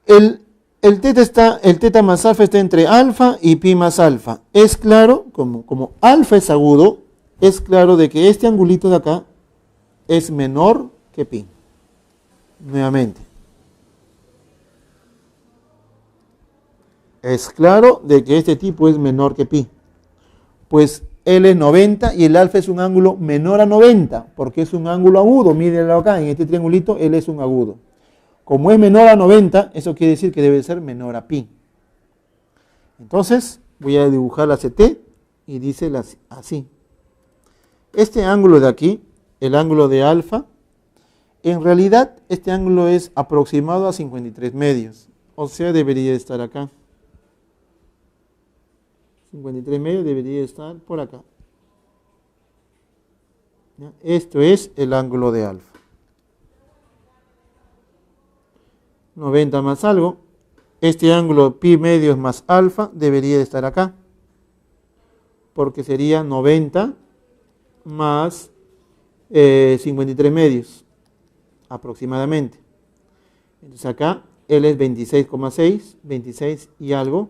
El el teta más alfa está entre alfa y pi más alfa. Es claro, como alfa es agudo, es claro de que este angulito de acá es menor que pi. Nuevamente. Es claro de que este tipo es menor que pi. Pues L es 90 y el alfa es un ángulo menor a 90, porque es un ángulo agudo. Mírenlo acá, en este triangulito L es un agudo. Como es menor a 90, eso quiere decir que debe ser menor a pi. Entonces, voy a dibujar la CT y dice así. Este ángulo de aquí, el ángulo de alfa, en realidad este ángulo es aproximado a 53 medios. O sea, debería estar acá. 53 medios debería estar por acá. ¿Ya? Esto es el ángulo de alfa. 90 más algo. Este ángulo pi medios más alfa debería de estar acá. Porque sería 90 más 53 medios. Aproximadamente. Entonces acá L es 26,6. 26 y algo.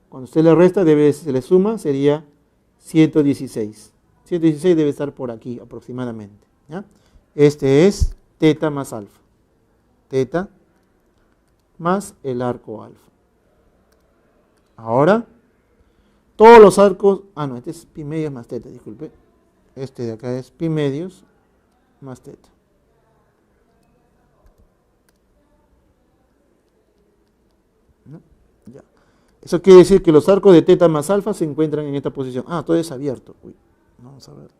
Cuando usted le resta, se le suma, sería 116. 116 debe estar por aquí aproximadamente. ¿Ya? Este es teta más alfa. Teta más el arco alfa. Ahora, todos los arcos... no, este es pi medios más teta, disculpe. Este de acá es pi medios más teta. ¿No? Ya. Eso quiere decir que los arcos de teta más alfa se encuentran en esta posición. Todo es abierto. Uy, vamos a ver.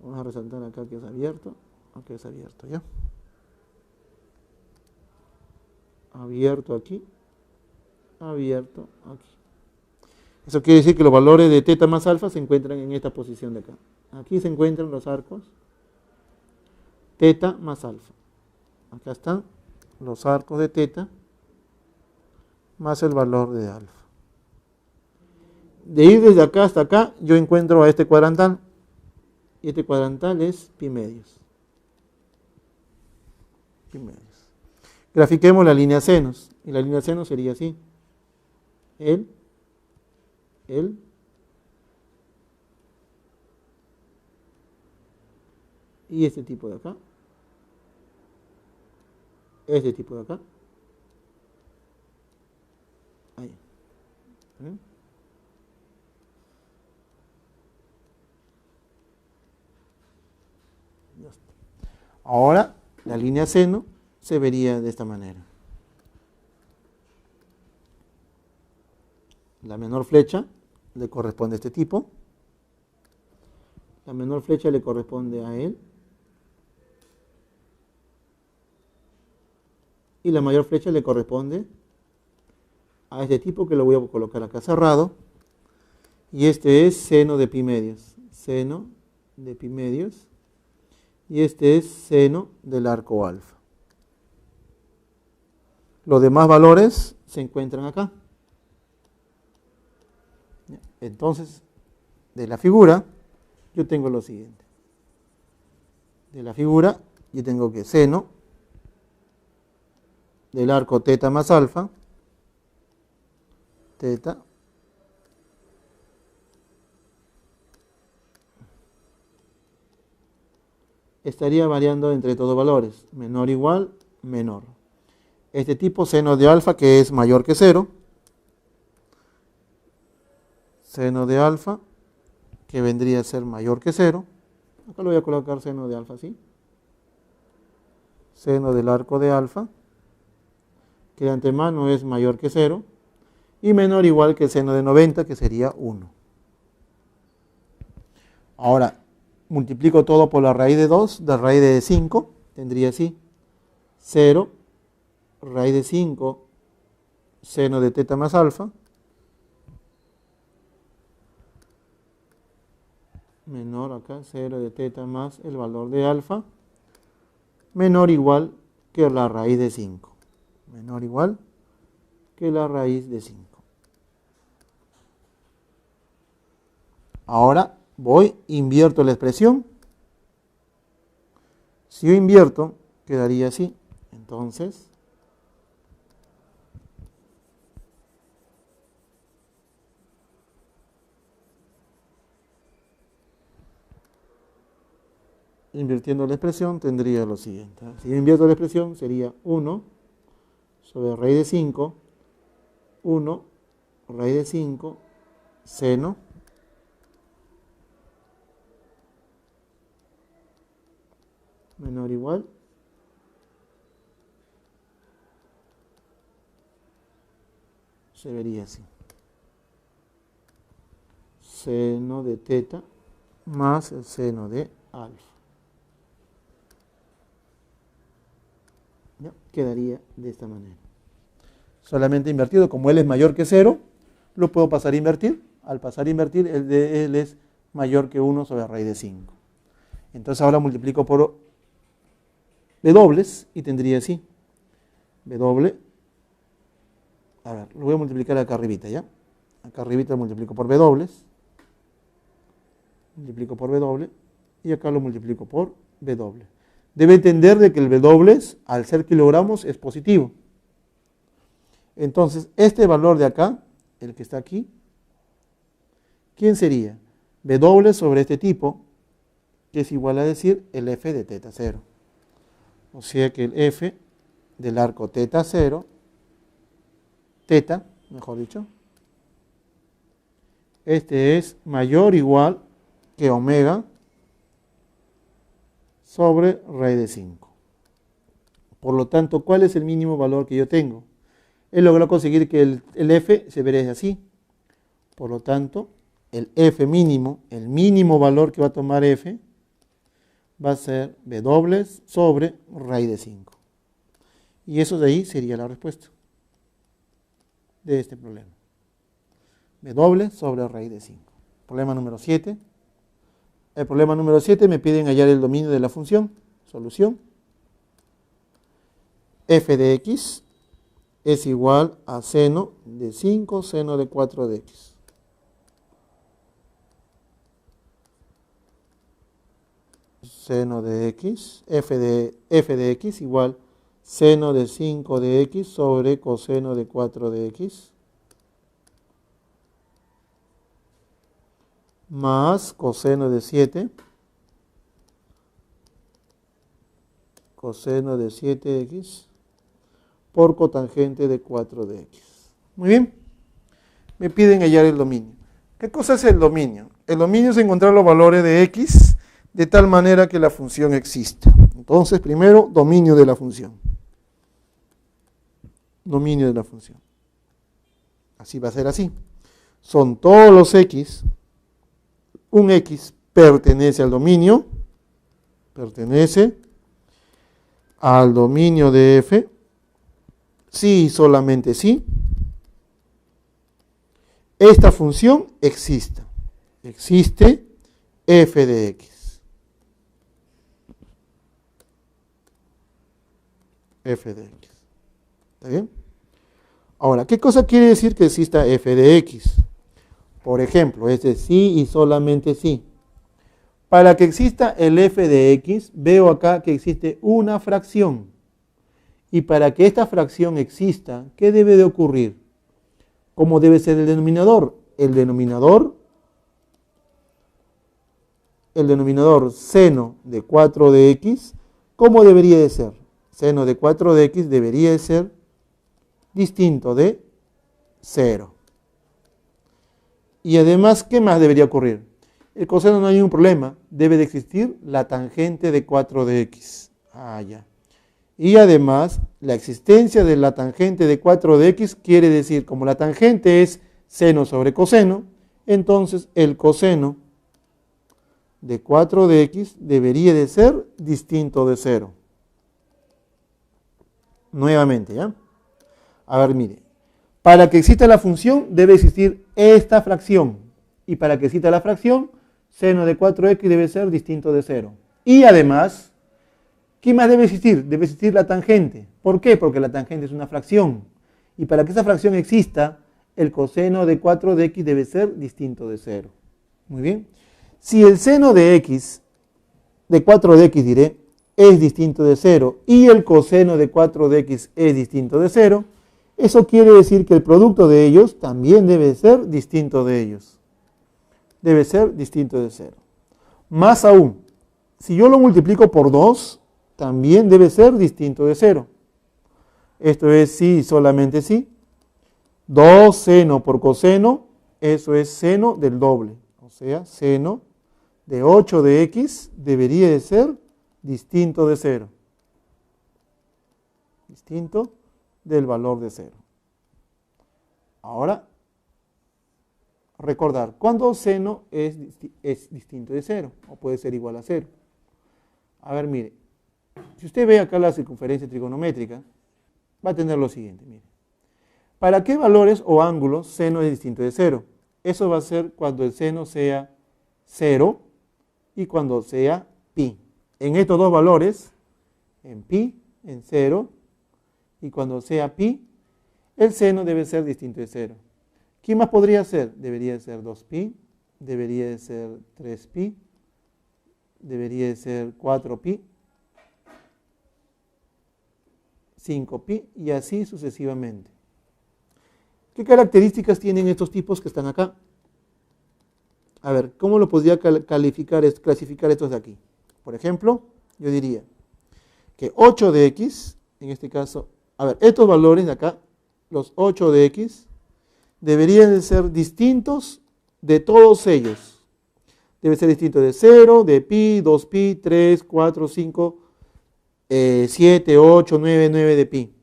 Vamos a resaltar acá que es abierto. Aquí es abierto, ¿ya? Abierto aquí. Abierto aquí. Eso quiere decir que los valores de teta más alfa se encuentran en esta posición de acá. Aquí se encuentran los arcos teta más alfa. Acá están los arcos de teta más el valor de alfa. De ir desde acá hasta acá, yo encuentro a este cuadrantal. Y este cuadrantal es pi medios. Pi medios. Grafiquemos la línea senos. Y la línea senos sería así. El. Y este tipo de acá. Este tipo de acá. Ahí. ¿Ven? Ahora la línea seno se vería de esta manera. La menor flecha le corresponde a este tipo. La menor flecha le corresponde a él. Y la mayor flecha le corresponde a este tipo, que lo voy a colocar acá cerrado. Y este es seno de pi medios. Seno de pi medios. Y este es seno del arco alfa. Los demás valores se encuentran acá. Entonces, de la figura, yo tengo lo siguiente. De la figura, yo tengo que seno del arco teta más alfa, teta, estaría variando entre todos valores, menor, igual, menor. Este tipo seno de alfa, que es mayor que 0, seno de alfa, que vendría a ser mayor que 0, acá lo voy a colocar seno de alfa así, seno del arco de alfa, que de antemano es mayor que 0, y menor o igual que el seno de 90, que sería 1. Ahora, multiplico todo por la raíz de 2, de raíz de 5, tendría así, 0, raíz de 5, seno de teta más alfa, menor acá, 0 de teta más el valor de alfa, menor o igual que la raíz de 5. Menor o igual que la raíz de 5. Ahora invierto la expresión. Si yo invierto, quedaría así. Entonces, invirtiendo la expresión, tendría lo siguiente. Si yo invierto la expresión, sería 1 sobre raíz de 5, 1 raíz de 5, seno menor o igual se vería así. Seno de teta más el seno de alfa. ¿Ya? Quedaría de esta manera. Solamente invertido, como L es mayor que 0, lo puedo pasar a invertir. Al pasar a invertir, el de L es mayor que 1 sobre raíz de 5. Entonces ahora multiplico por W y tendría así. W, a ver, lo voy a multiplicar acá arribita, ¿ya? Acá arribita lo multiplico por W. Multiplico por W y acá lo multiplico por W. Debe entender de que el W, al ser kilogramos, es positivo. Entonces, este valor de acá, el que está aquí, ¿quién sería? W sobre este tipo, que es igual a decir el F de teta 0. O sea que el F del arco teta 0, teta, mejor dicho, este es mayor o igual que omega sobre raíz de 5. Por lo tanto, ¿cuál es el mínimo valor que yo tengo? He logrado conseguir que el F se verá así. Por lo tanto, el F mínimo, el mínimo valor que va a tomar F, va a ser W sobre raíz de 5. Y eso de ahí sería la respuesta de este problema. W sobre raíz de 5. Problema número 7. El problema número 7 me piden hallar el dominio de la función. Solución. F de x es igual a seno de 5 seno de 4 de x. Seno de x, f de x igual seno de 5 de x sobre coseno de 4 de x más coseno de 7 coseno de 7x por cotangente de 4 de x. Muy bien. Me piden hallar el dominio. ¿Qué cosa es el dominio? El dominio es encontrar los valores de x de tal manera que la función exista. Entonces, primero, dominio de la función. Dominio de la función. Así va a ser así. Son todos los x. Un x pertenece al dominio. Pertenece al dominio de f. Sí y solamente sí, esta función exista. Existe f de x. F de x. ¿Está bien? Ahora, ¿qué cosa quiere decir que exista f de x? Por ejemplo, es de sí y solamente sí. Para que exista el f de x, veo acá que existe una fracción. Y para que esta fracción exista, ¿qué debe de ocurrir? ¿Cómo debe ser el denominador? El denominador seno de 4 de x, ¿cómo debería de ser? Seno de 4 de x debería de ser distinto de 0. Y además, ¿qué más debería ocurrir? El coseno no hay ningún problema, debe de existir la tangente de 4 de x. Ah, ya. Y además, la existencia de la tangente de 4 de x quiere decir, como la tangente es seno sobre coseno, entonces el coseno de 4 de x debería de ser distinto de 0. Nuevamente, ¿ya? A ver, mire. Para que exista la función debe existir esta fracción. Y para que exista la fracción, seno de 4x debe ser distinto de 0. Y además, ¿qué más debe existir? Debe existir la tangente. ¿Por qué? Porque la tangente es una fracción. Y para que esa fracción exista, el coseno de 4 de x debe ser distinto de 0. Muy bien. Si el seno de x, de 4 de x diré, es distinto de 0 y el coseno de 4 de x es distinto de 0, eso quiere decir que el producto de ellos también debe ser distinto de ellos. Debe ser distinto de 0. Más aún, si yo lo multiplico por 2, también debe ser distinto de 0. Esto es sí, solamente sí. 2 seno por coseno, eso es seno del doble. O sea, seno de 8 de x debería de ser distinto de 0. Distinto del valor de 0. Ahora, recordar, ¿cuándo seno es distinto de 0? O puede ser igual a 0. A ver, mire. Si usted ve acá la circunferencia trigonométrica, va a tener lo siguiente, mire. ¿Para qué valores o ángulos seno es distinto de 0? Eso va a ser cuando el seno sea 0 y cuando sea pi. En estos dos valores, en pi, en 0, y cuando sea pi, el seno debe ser distinto de 0. ¿Qué más podría ser? Debería ser 2pi, debería de ser 3pi, debería de ser 4pi, 5pi y así sucesivamente. ¿Qué características tienen estos tipos que están acá? A ver, ¿cómo lo podría clasificar estos de aquí? Por ejemplo, yo diría que 8 de x, en este caso, a ver, estos valores de acá, los 8 de x, deberían de ser distintos de todos ellos. Debe ser distinto de 0, de pi, 2pi, 3, 4, 5, 7, 8, 9, 9 de pi.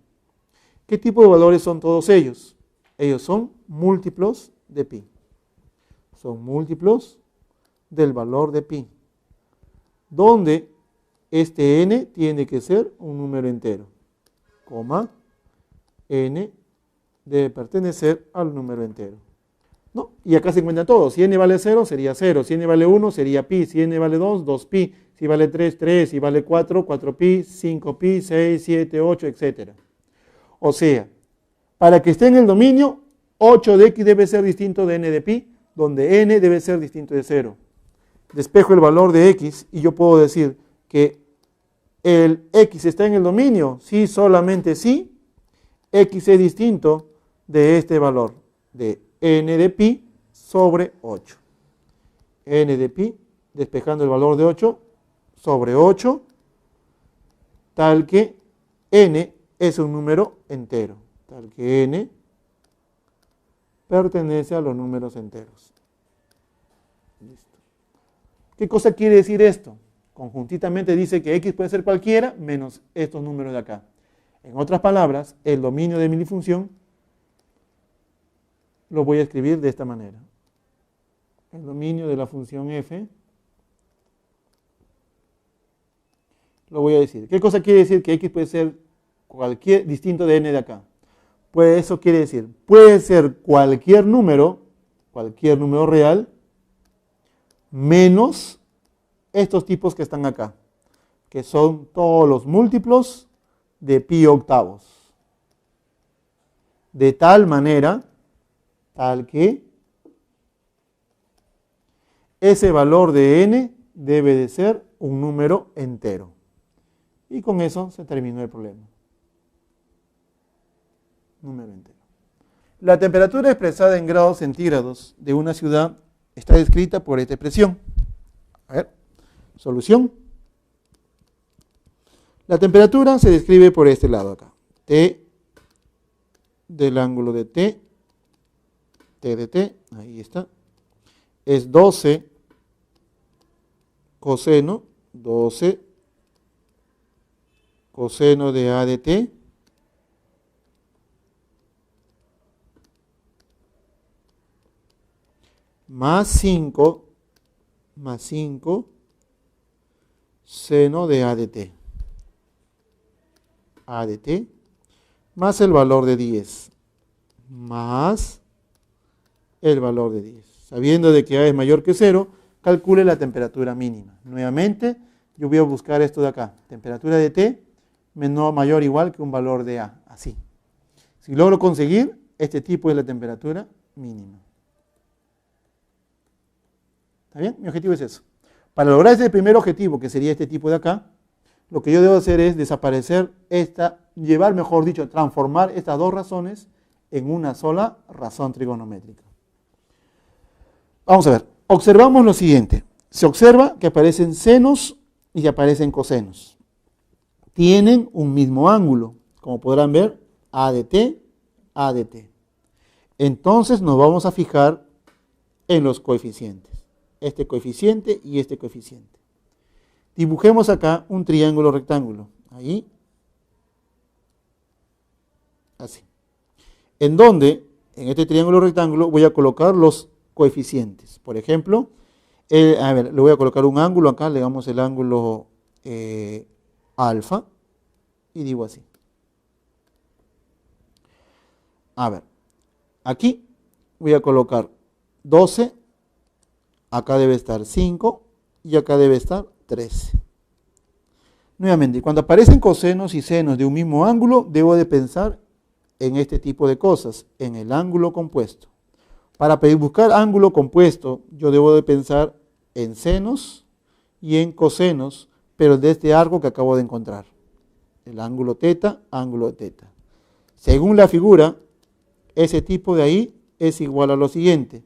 ¿Qué tipo de valores son todos ellos? Ellos son múltiplos de pi. Son múltiplos del valor de pi. Donde este n tiene que ser un número entero. Coma, n debe pertenecer al número entero. ¿No? Y acá se encuentra todo. Si n vale 0, sería 0. Si n vale 1, sería pi. Si n vale 2, 2pi. Si vale 3, 3. Si vale 4, 4pi. 5pi, 6, 7, 8, etc. O sea, para que esté en el dominio, 8 de x debe ser distinto de n de pi, donde n debe ser distinto de 0. Despejo el valor de x y yo puedo decir que el x está en el dominio. Sí, solamente sí, x es distinto de este valor, de n de pi sobre 8. N de pi, despejando el valor de 8, sobre 8, tal que n es un número entero. Tal que n pertenece a los números enteros. Listo. ¿Qué cosa quiere decir esto? Conjuntamente dice que x puede ser cualquiera menos estos números de acá. En otras palabras, el dominio de mi función lo voy a escribir de esta manera. El dominio de la función f lo voy a decir. ¿Qué cosa quiere decir que x puede ser cualquier distinto de n de acá? Pues eso quiere decir, puede ser cualquier número real, menos estos tipos que están acá, que son todos los múltiplos de pi octavos. De tal manera, tal que ese valor de n debe de ser un número entero. Y con eso se terminó el problema. Número entero. La temperatura expresada en grados centígrados de una ciudad está descrita por esta expresión. A ver, solución. La temperatura se describe por este lado acá. T del ángulo de T de T, ahí está, es 12 coseno de A de T, más 5 seno de A de T. A de T más el valor de 10 más el valor de 10. Sabiendo de que A es mayor que 0, calcule la temperatura mínima. Nuevamente, yo voy a buscar esto de acá. Temperatura de T mayor o igual que un valor de A. Así. Si logro conseguir, este tipo es la temperatura mínima. ¿Está bien? Mi objetivo es eso. Para lograr ese primer objetivo, que sería este tipo de acá, lo que yo debo hacer es desaparecer transformar estas dos razones en una sola razón trigonométrica. Vamos a ver, observamos lo siguiente. Se observa que aparecen senos y aparecen cosenos. Tienen un mismo ángulo, como podrán ver, A de t, A de t. Entonces nos vamos a fijar en los coeficientes. Este coeficiente y este coeficiente. Dibujemos acá un triángulo rectángulo. Ahí. Así. En donde, en este triángulo rectángulo, voy a colocar los coeficientes. Por ejemplo, le voy a colocar un ángulo acá, le damos el ángulo alfa. Y digo así. A ver, aquí voy a colocar 12, acá debe estar 5 y acá debe estar 13. Nuevamente, cuando aparecen cosenos y senos de un mismo ángulo, debo de pensar en este tipo de cosas, en el ángulo compuesto. Para buscar ángulo compuesto, yo debo de pensar en senos y en cosenos, pero de este arco que acabo de encontrar. El ángulo teta, ángulo de teta. Según la figura, ese tipo de ahí es igual a lo siguiente.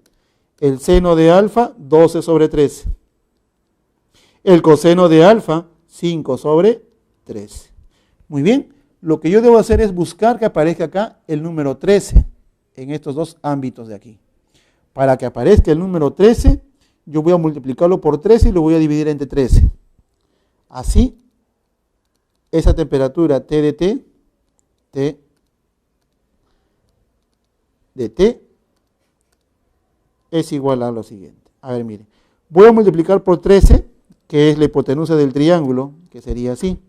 El seno de alfa, 12 sobre 13. El coseno de alfa, 5 sobre 13. Muy bien, lo que yo debo hacer es buscar que aparezca acá el número 13 en estos dos ámbitos de aquí. Para que aparezca el número 13, yo voy a multiplicarlo por 13 y lo voy a dividir entre 13. Así, esa temperatura T de T, T de T, es igual a lo siguiente. A ver, mire. Voy a multiplicar por 13, que es la hipotenusa del triángulo, que sería así.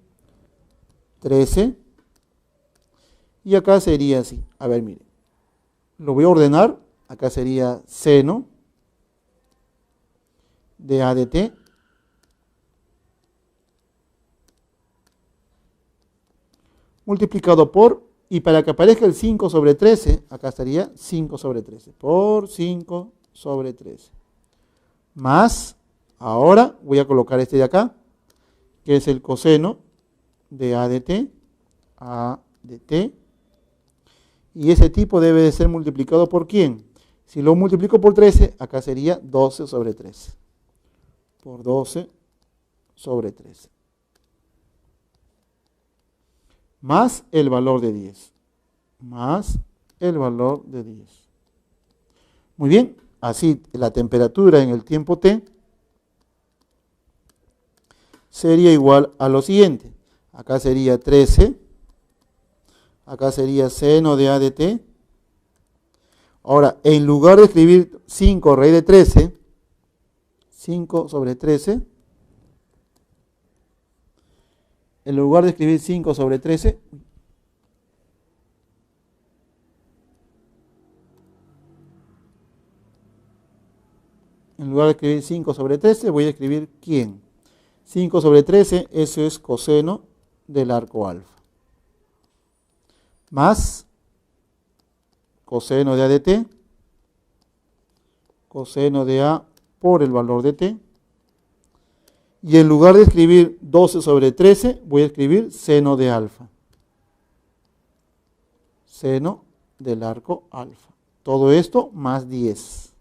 13. Y acá sería así. A ver, mire. Lo voy a ordenar. Acá sería seno de A de T. Multiplicado por, y para que aparezca el 5 sobre 13, acá estaría 5 sobre 13. Por 5 sobre 13. Más, ahora voy a colocar este de acá, que es el coseno de A de T. A de T. Y ese tipo debe de ser multiplicado por ¿quién? Si lo multiplico por 13, acá sería 12 sobre 13. Por 12 sobre 13. Más el valor de 10. Más el valor de 10. Muy bien, así la temperatura en el tiempo t sería igual a lo siguiente. Acá sería 13. Acá sería seno de A de t. Ahora, en lugar de escribir 5 raíz de 13, 5 sobre 13, en lugar de escribir 5 sobre 13, en lugar de escribir 5 sobre 13, voy a escribir ¿quién? 5 sobre 13, eso es coseno del arco alfa. Más coseno de A de t, coseno de A por el valor de t. Y en lugar de escribir 12 sobre 13, voy a escribir seno de alfa. Seno del arco alfa. Todo esto más 10.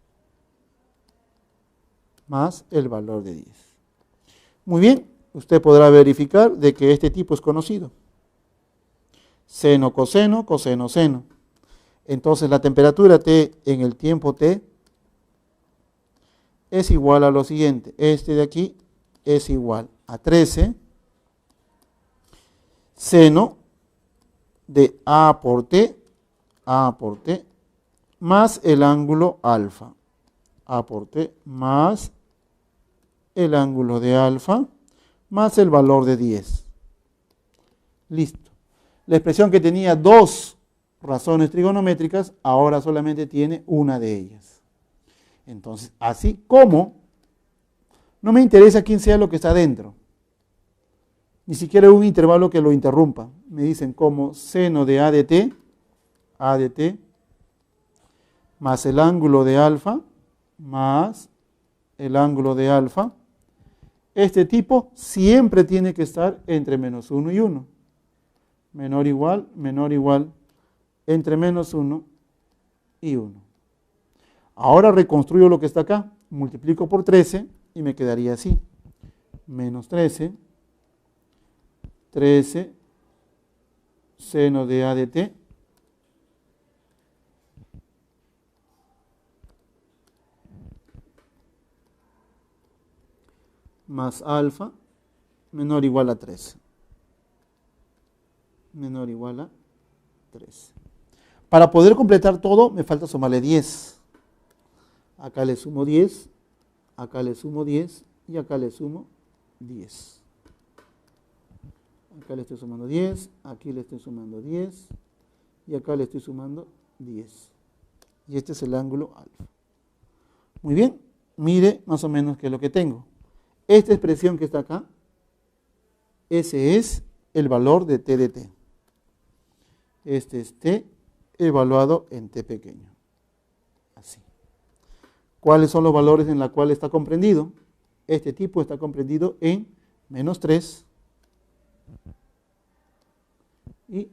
Más el valor de 10. Muy bien, usted podrá verificar de que este tipo es conocido. Seno, coseno, coseno, seno. Entonces la temperatura T en el tiempo T es igual a lo siguiente. Este de aquí es igual a 13 seno de A por T, más el ángulo alfa. A por T más el ángulo de alfa, más el valor de 10. Listo. La expresión que tenía dos razones trigonométricas, ahora solamente tiene una de ellas. Entonces, así como no me interesa quién sea lo que está adentro, ni siquiera un intervalo que lo interrumpa. Me dicen como seno de A de T, más el ángulo de alfa, más el ángulo de alfa. Este tipo siempre tiene que estar entre menos 1 y 1. Menor igual, entre menos 1 y 1. Ahora reconstruyo lo que está acá, multiplico por 13 y me quedaría así. Menos 13 13 seno de A de t más alfa menor o igual a 13. Menor o igual a 13. Para poder completar todo, me falta sumarle 10. Acá le sumo 10, acá le sumo 10 y acá le sumo 10. Acá le estoy sumando 10, aquí le estoy sumando 10 y acá le estoy sumando 10. Y este es el ángulo alfa. Muy bien, mire más o menos qué es lo que tengo. Esta expresión que está acá, ese es el valor de t de t. Este es t evaluado en t pequeño. Así. ¿Cuáles son los valores en los cuales está comprendido? Este tipo está comprendido en menos 3 y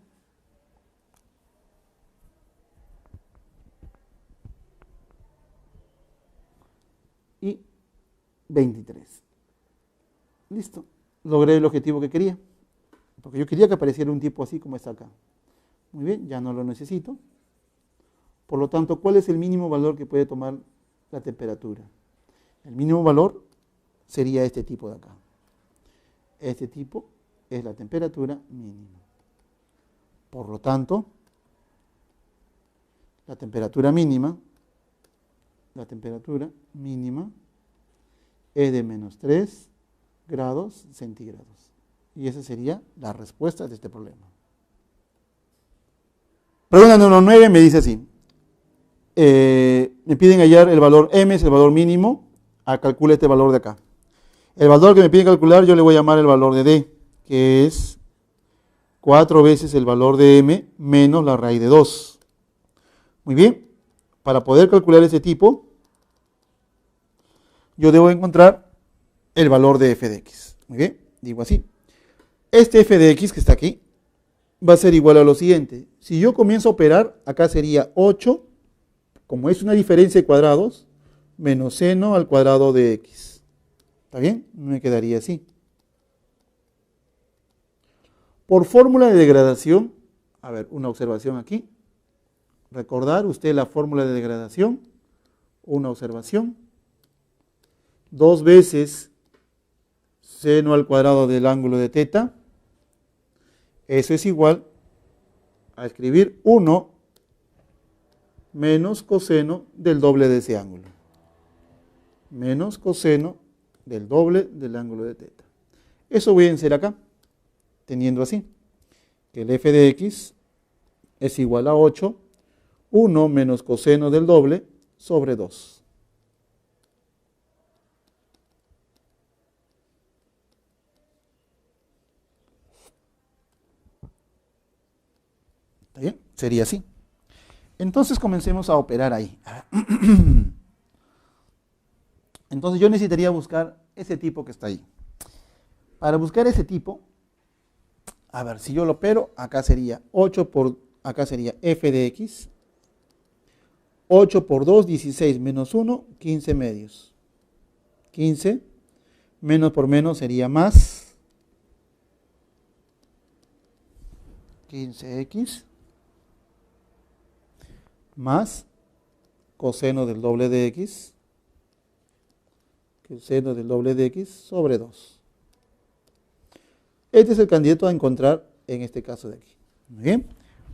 23. Listo. Logré el objetivo que quería. Porque yo quería que apareciera un tipo así como está acá. Muy bien, ya no lo necesito. Por lo tanto, ¿cuál es el mínimo valor que puede tomar la temperatura? El mínimo valor sería este tipo de acá. Este tipo es la temperatura mínima. Por lo tanto, la temperatura mínima es de menos 3 grados centígrados. Y esa sería la respuesta de este problema. Pregunta número 9 me dice así. Me piden hallar el valor m, es el valor mínimo. Calcula este valor de acá. El valor que me piden calcular yo le voy a llamar el valor de d, que es 4 veces el valor de m menos la raíz de 2. Muy bien. Para poder calcular ese tipo, yo debo encontrar el valor de f de x. Muy bien. Digo así. Este f de x que está aquí va a ser igual a lo siguiente. Si yo comienzo a operar, acá sería 8, como es una diferencia de cuadrados, menos seno al cuadrado de x. ¿Está bien? Me quedaría así. Por fórmula de degradación, a ver, una observación aquí. Recordar usted la fórmula de degradación, una observación. 2 veces seno al cuadrado del ángulo de teta. Eso es igual a escribir 1 menos coseno del doble de ese ángulo. Menos coseno del doble del ángulo de teta. Eso voy a hacer acá, teniendo así, que el f de x es igual a 8, 1 menos coseno del doble sobre 2. ¿Está bien? Sería así. Entonces comencemos a operar ahí. Entonces yo necesitaría buscar ese tipo que está ahí. Para buscar ese tipo, a ver, si yo lo opero, acá sería 8 por, acá sería f de x. 8 por 2, 16, menos 1, 15 medios. 15, menos por menos sería más. 15x más coseno del doble de x, coseno del doble de x sobre 2. Este es el candidato a encontrar en este caso de aquí. Muy bien.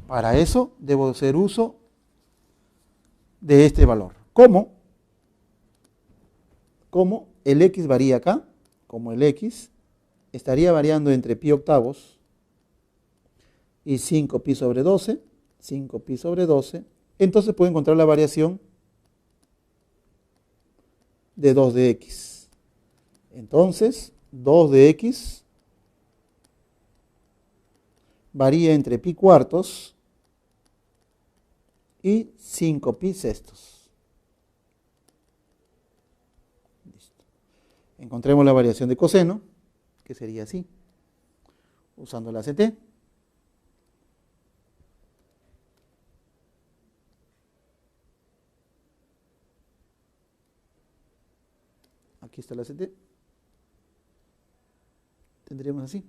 Para eso debo hacer uso de este valor. ¿Cómo? Como el x varía acá, como el x estaría variando entre pi octavos y 5 pi sobre 12, 5 pi sobre 12, entonces puedo encontrar la variación de 2 de x. Entonces, 2 de x varía entre pi cuartos y 5 pi sextos. Listo. Encontremos la variación de coseno, que sería así, usando la CT. Aquí está la CT. Tendríamos así.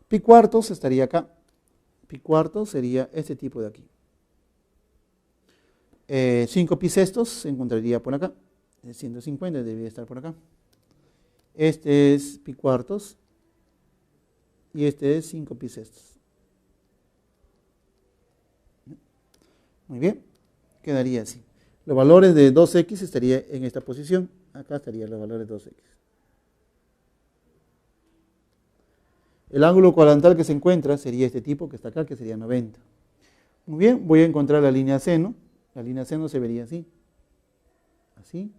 Pi cuartos estaría acá. Pi cuartos sería este tipo de aquí. 5 pi sextos se encontraría por acá. 150 debería estar por acá. Este es pi cuartos. Y este es 5 pi sextos. Muy bien. Quedaría así. Los valores de 2x estaría en esta posición. Acá estarían los valores de 2x. El ángulo cuadrantal que se encuentra sería este tipo que está acá, que sería 90. Muy bien, voy a encontrar la línea seno. La línea seno se vería así. Así.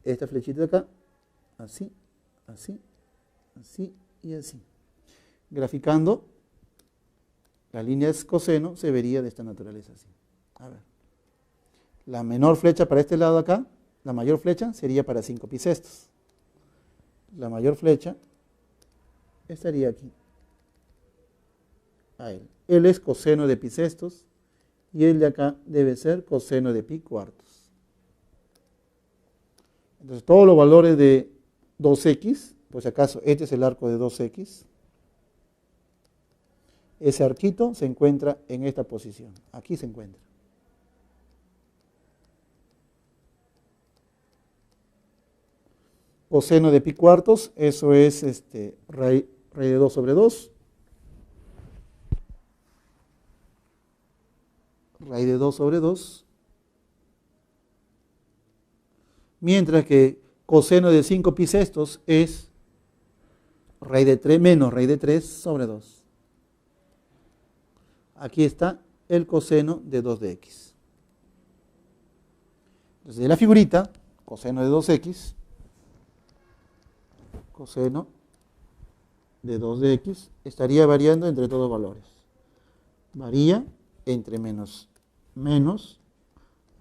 Esta flechita de acá. Así, así, así y así. Graficando, la línea coseno se vería de esta naturaleza así. A ver. La menor flecha para este lado de acá, la mayor flecha sería para 5 pi sextos. La mayor flecha estaría aquí. A él. Él es coseno de pi sextos y el de acá debe ser coseno de pi cuartos. Entonces todos los valores de 2x, por si acaso este es el arco de 2x, ese arquito se encuentra en esta posición. Aquí se encuentra. Coseno de pi cuartos, eso es raíz de 2 sobre 2. Raíz de 2 sobre 2. Mientras que coseno de 5 pi sextos es raíz de 3 menos raíz de 3 sobre 2. Aquí está el coseno de 2 de x. Entonces de la figurita, coseno de 2x, coseno de 2 de x estaría variando entre todos los valores. Varía entre menos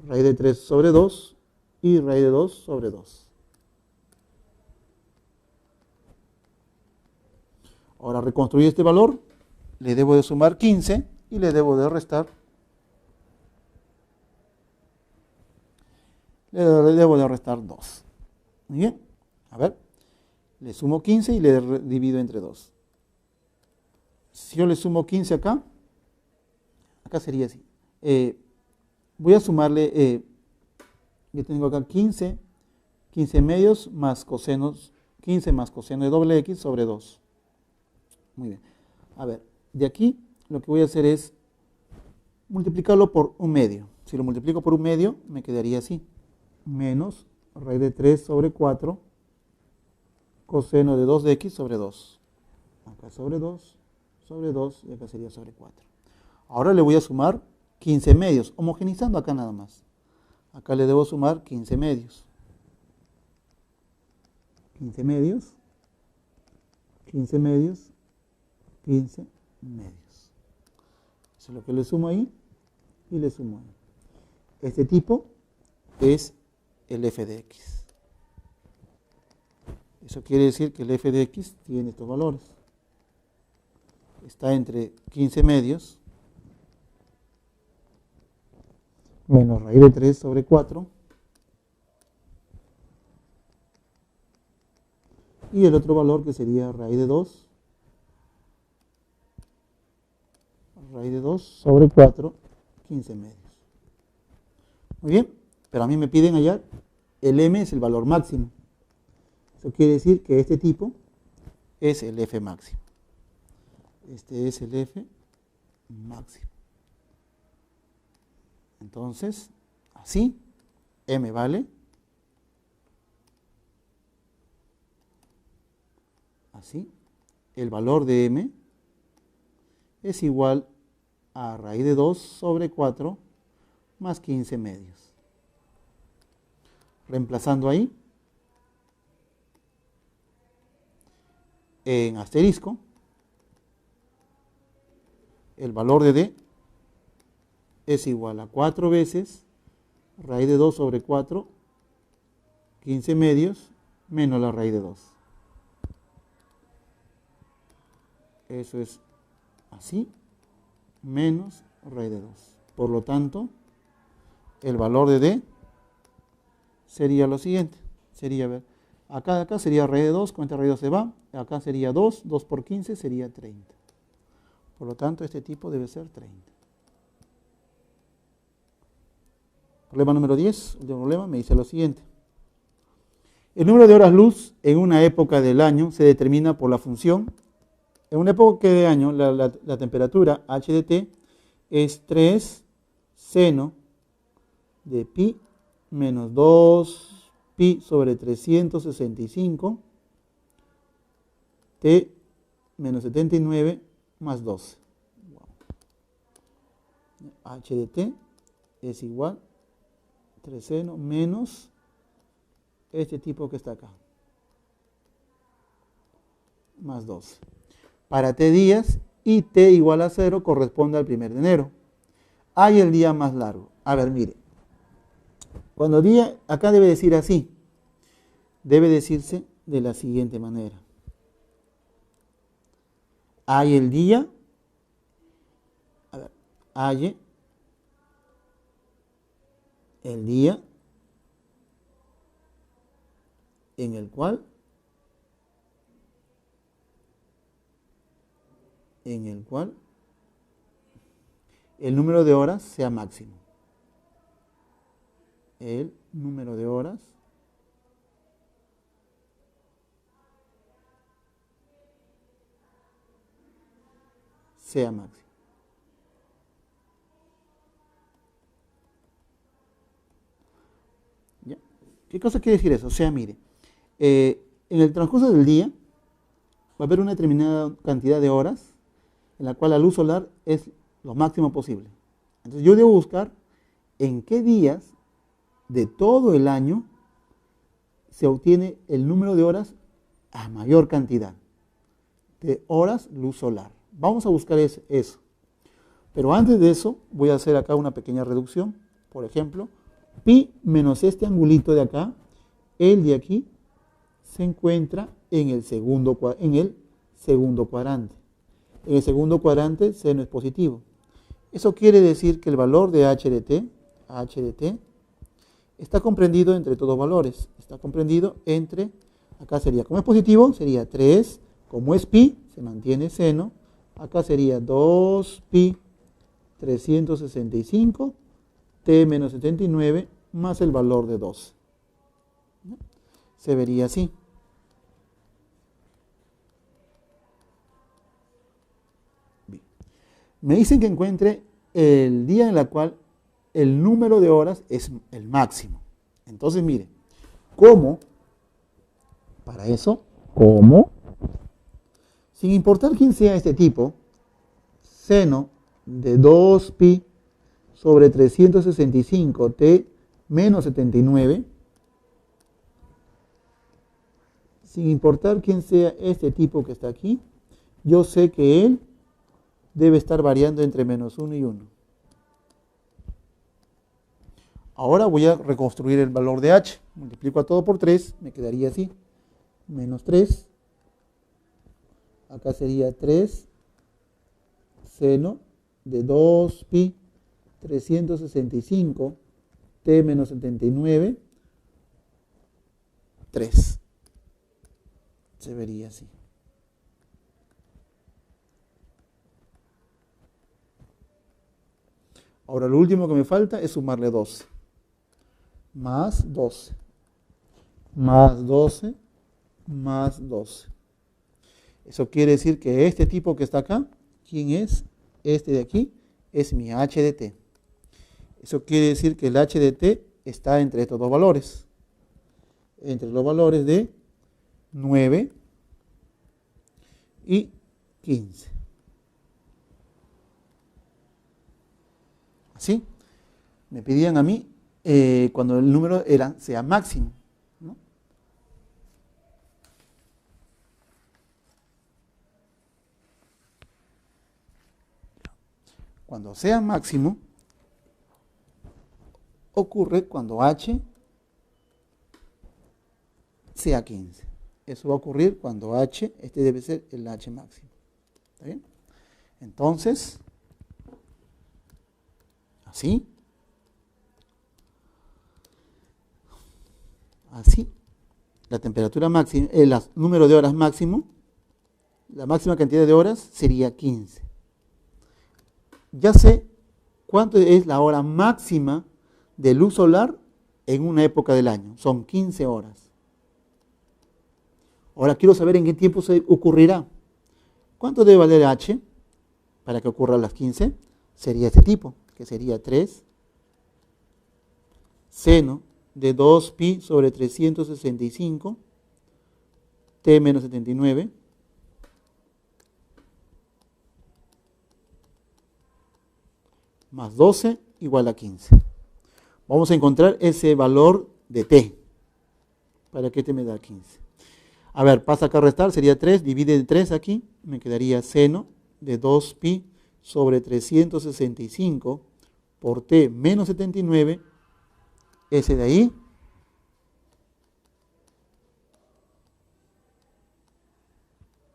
raíz de 3 sobre 2 y raíz de 2 sobre 2. Ahora reconstruir este valor, le debo de sumar 15 y le debo de restar. Le debo de restar 2. Muy bien, a ver, le sumo 15 y le divido entre 2. Si yo le sumo 15 acá, acá sería así. Voy a sumarle, yo tengo acá 15 medios más cosenos, 15 más coseno de doble x sobre 2. Muy bien. A ver, de aquí lo que voy a hacer es multiplicarlo por un medio. Si lo multiplico por un medio, me quedaría así. Menos raíz de 3 sobre 4 coseno de 2 de x sobre 2. Acá sobre 2 y acá sería sobre 4. Ahora le voy a sumar 15 medios, homogenizando acá nada más. Acá le debo sumar 15 medios. 15 medios, 15 medios, 15 medios. Eso es lo que le sumo ahí y le sumo ahí. Este tipo es el f de x. Eso quiere decir que el f de x tiene estos valores. Está entre 15 medios menos raíz de 3 sobre 4 y el otro valor que sería raíz de 2 sobre 4, 15 medios. Muy bien, pero a mí me piden hallar el m es el valor máximo. Eso quiere decir que este tipo es el f máximo. Este es el f máximo. Entonces, así, m vale, así, el valor de m es igual a raíz de 2 sobre 4 más 15 medios. Reemplazando ahí, en asterisco, el valor de d es igual a 4 veces raíz de 2 sobre 4, 15 medios, menos la raíz de 2. Eso es así, menos raíz de 2. Por lo tanto, el valor de d sería lo siguiente. Sería, a ver, Acá sería raíz de 2, con esta raíz de 2 se va. Acá sería 2, 2 por 15 sería 30. Por lo tanto, este tipo debe ser 30. Problema número 10, último problema, me dice lo siguiente. El número de horas luz en una época del año se determina por la función. En una época de año, la temperatura H de T es 3 seno de pi menos 2 pi sobre 365 T menos 79 más 12. H de T es igual 3 seno menos este tipo que está acá, más 12. Para T días y T igual a 0 corresponde al 1 de enero. Hay el día más largo. A ver, mire. Cuando día, acá debe decir así. Debe decirse de la siguiente manera. Hay el día. A ver, hay el día en el cual el número de horas sea máximo. El número de horas sea máximo. ¿Ya? ¿Qué cosa quiere decir eso? O sea, mire, en el transcurso del día va a haber una determinada cantidad de horas en la cual la luz solar es lo máximo posible. Entonces yo debo buscar en qué días de todo el año se obtiene el número de horas a mayor cantidad de horas luz solar. Vamos a buscar eso. Pero antes de eso voy a hacer acá una pequeña reducción. Por ejemplo, pi menos este angulito de acá, el de aquí, se encuentra en el segundo cuadrante. En el segundo cuadrante seno es positivo. Eso quiere decir que el valor de h de t, está comprendido entre todos valores. Está comprendido entre, acá sería, como es positivo, sería 3, como es pi, se mantiene seno. Acá sería 2pi 365, t menos 79, más el valor de 12. Se vería así. Me dicen que encuentre el día en el cual el número de horas es el máximo. Entonces, mire, ¿cómo? Para eso, ¿cómo? Sin importar quién sea este tipo, seno de 2pi sobre 365 t menos 79, sin importar quién sea este tipo que está aquí, yo sé que él debe estar variando entre menos 1 y 1. Ahora voy a reconstruir el valor de h. Multiplico a todo por 3, me quedaría así. Menos 3. Acá sería 3 seno de 2pi 365 t menos 79, 3. Se vería así. Ahora lo último que me falta es sumarle 12. Más 12. Más 12. Más 12. Eso quiere decir que este tipo que está acá, ¿quién es? Este de aquí es mi h de t. Eso quiere decir que el h de t está entre estos dos valores. Entre los valores de 9 y 15. ¿Así? Me pedían a mí cuando el número sea máximo, ¿no? Cuando sea máximo, ocurre cuando h sea 15. Eso va a ocurrir cuando h, este debe ser el h máximo. ¿Está bien? Entonces, así, la temperatura máxima, el número de horas máximo, la máxima cantidad de horas sería 15. Ya sé cuánto es la hora máxima de luz solar en una época del año. Son 15 horas. Ahora quiero saber en qué tiempo se ocurrirá. ¿Cuánto debe valer H para que ocurra a las 15? Sería este tipo, que sería 3 seno de 2pi sobre 365 t menos 79 más 12 igual a 15. Vamos a encontrar ese valor de t. ¿Para qué t me da 15? A ver, pasa acá a restar, sería 3, divide en 3 aquí, me quedaría seno de 2pi sobre 365 por t menos 79, ese de ahí,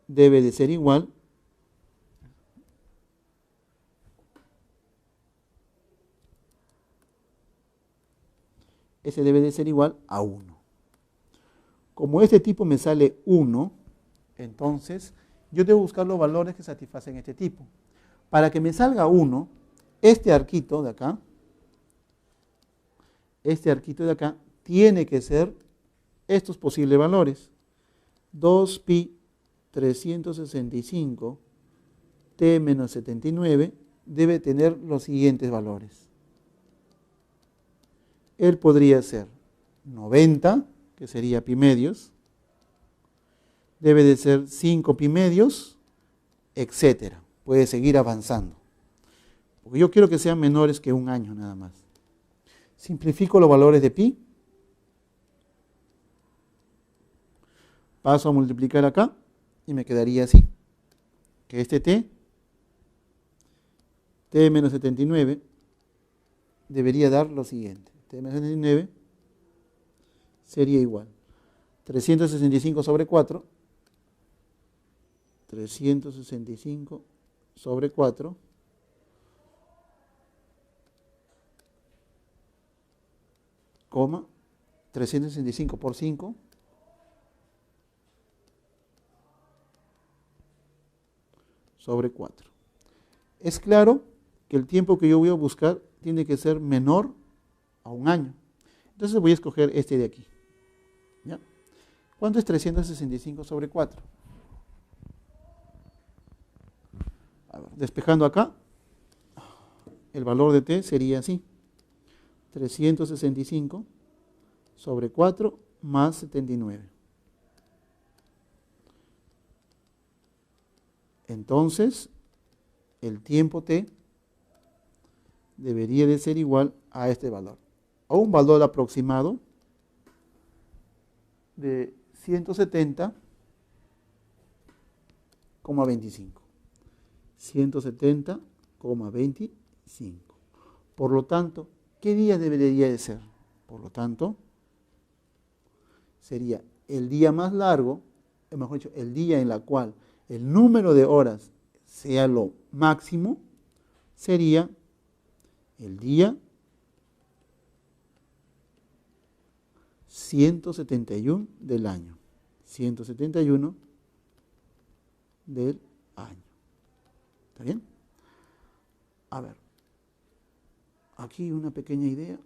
debe de ser igual a 1. Como este tipo me sale 1, entonces yo debo buscar los valores que satisfacen este tipo. Para que me salga 1, este arquito de acá tiene que ser estos posibles valores. 2pi 365 t menos 79 debe tener los siguientes valores. Él podría ser 90, que sería pi medios, debe de ser 5 pi medios, etcétera. Puede seguir avanzando. Porque yo quiero que sean menores que un año nada más. Simplifico los valores de pi. Paso a multiplicar acá y me quedaría así. Que este t menos 79, debería dar lo siguiente. T menos 79 sería igual 365 sobre 4, 365 sobre 4, coma, 365 por 5, sobre 4. Es claro que el tiempo que yo voy a buscar tiene que ser menor a un año. Entonces voy a escoger este de aquí. ¿Ya? ¿Cuánto es 365 sobre 4? A ver, despejando acá, el valor de t sería así. 365 sobre 4 más 79. Entonces, el tiempo t debería de ser igual a este valor, a un valor aproximado de 170,25. 170,25. Por lo tanto, ¿qué día debería de ser? Por lo tanto, sería el día más largo, mejor dicho, el día en el cual el número de horas sea lo máximo, sería el día 171 del año. 171 del año. ¿Está bien? A ver, aquí una pequeña idea.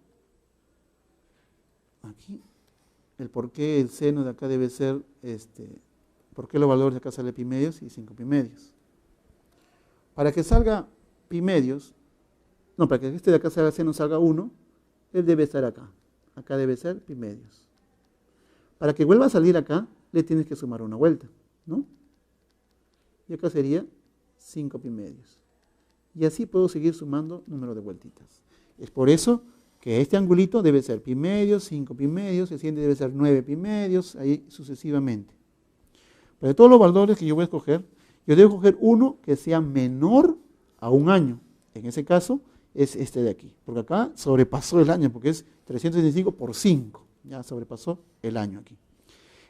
Aquí, el por qué el seno de acá debe ser, por qué los valores de acá salen pi medios y 5 pi medios. Para que salga pi medios, no, para que este de acá salga seno salga 1, él debe estar acá. Acá debe ser pi medios. Para que vuelva a salir acá, le tienes que sumar una vuelta, ¿no? Y acá sería 5 pi medios. Y así puedo seguir sumando número de vueltitas. Es por eso que este angulito debe ser pi medios, 5 pi medios, el siguiente debe ser 9 pi medios, ahí sucesivamente. Pero de todos los valores que yo voy a escoger, yo debo escoger uno que sea menor a un año. En ese caso es este de aquí, porque acá sobrepasó el año, porque es 365 por 5, ya sobrepasó el año aquí.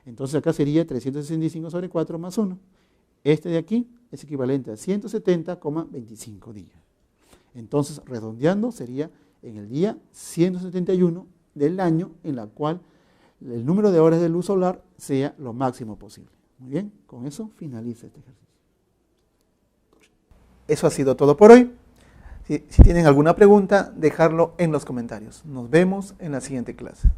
Entonces acá sería 365 sobre 4 más 1. Este de aquí es equivalente a 170,25 días. Entonces, redondeando, sería en el día 171 del año en la cual el número de horas de luz solar sea lo máximo posible. Muy bien, con eso finaliza este ejercicio. Eso ha sido todo por hoy. Si tienen alguna pregunta, dejarlo en los comentarios. Nos vemos en la siguiente clase.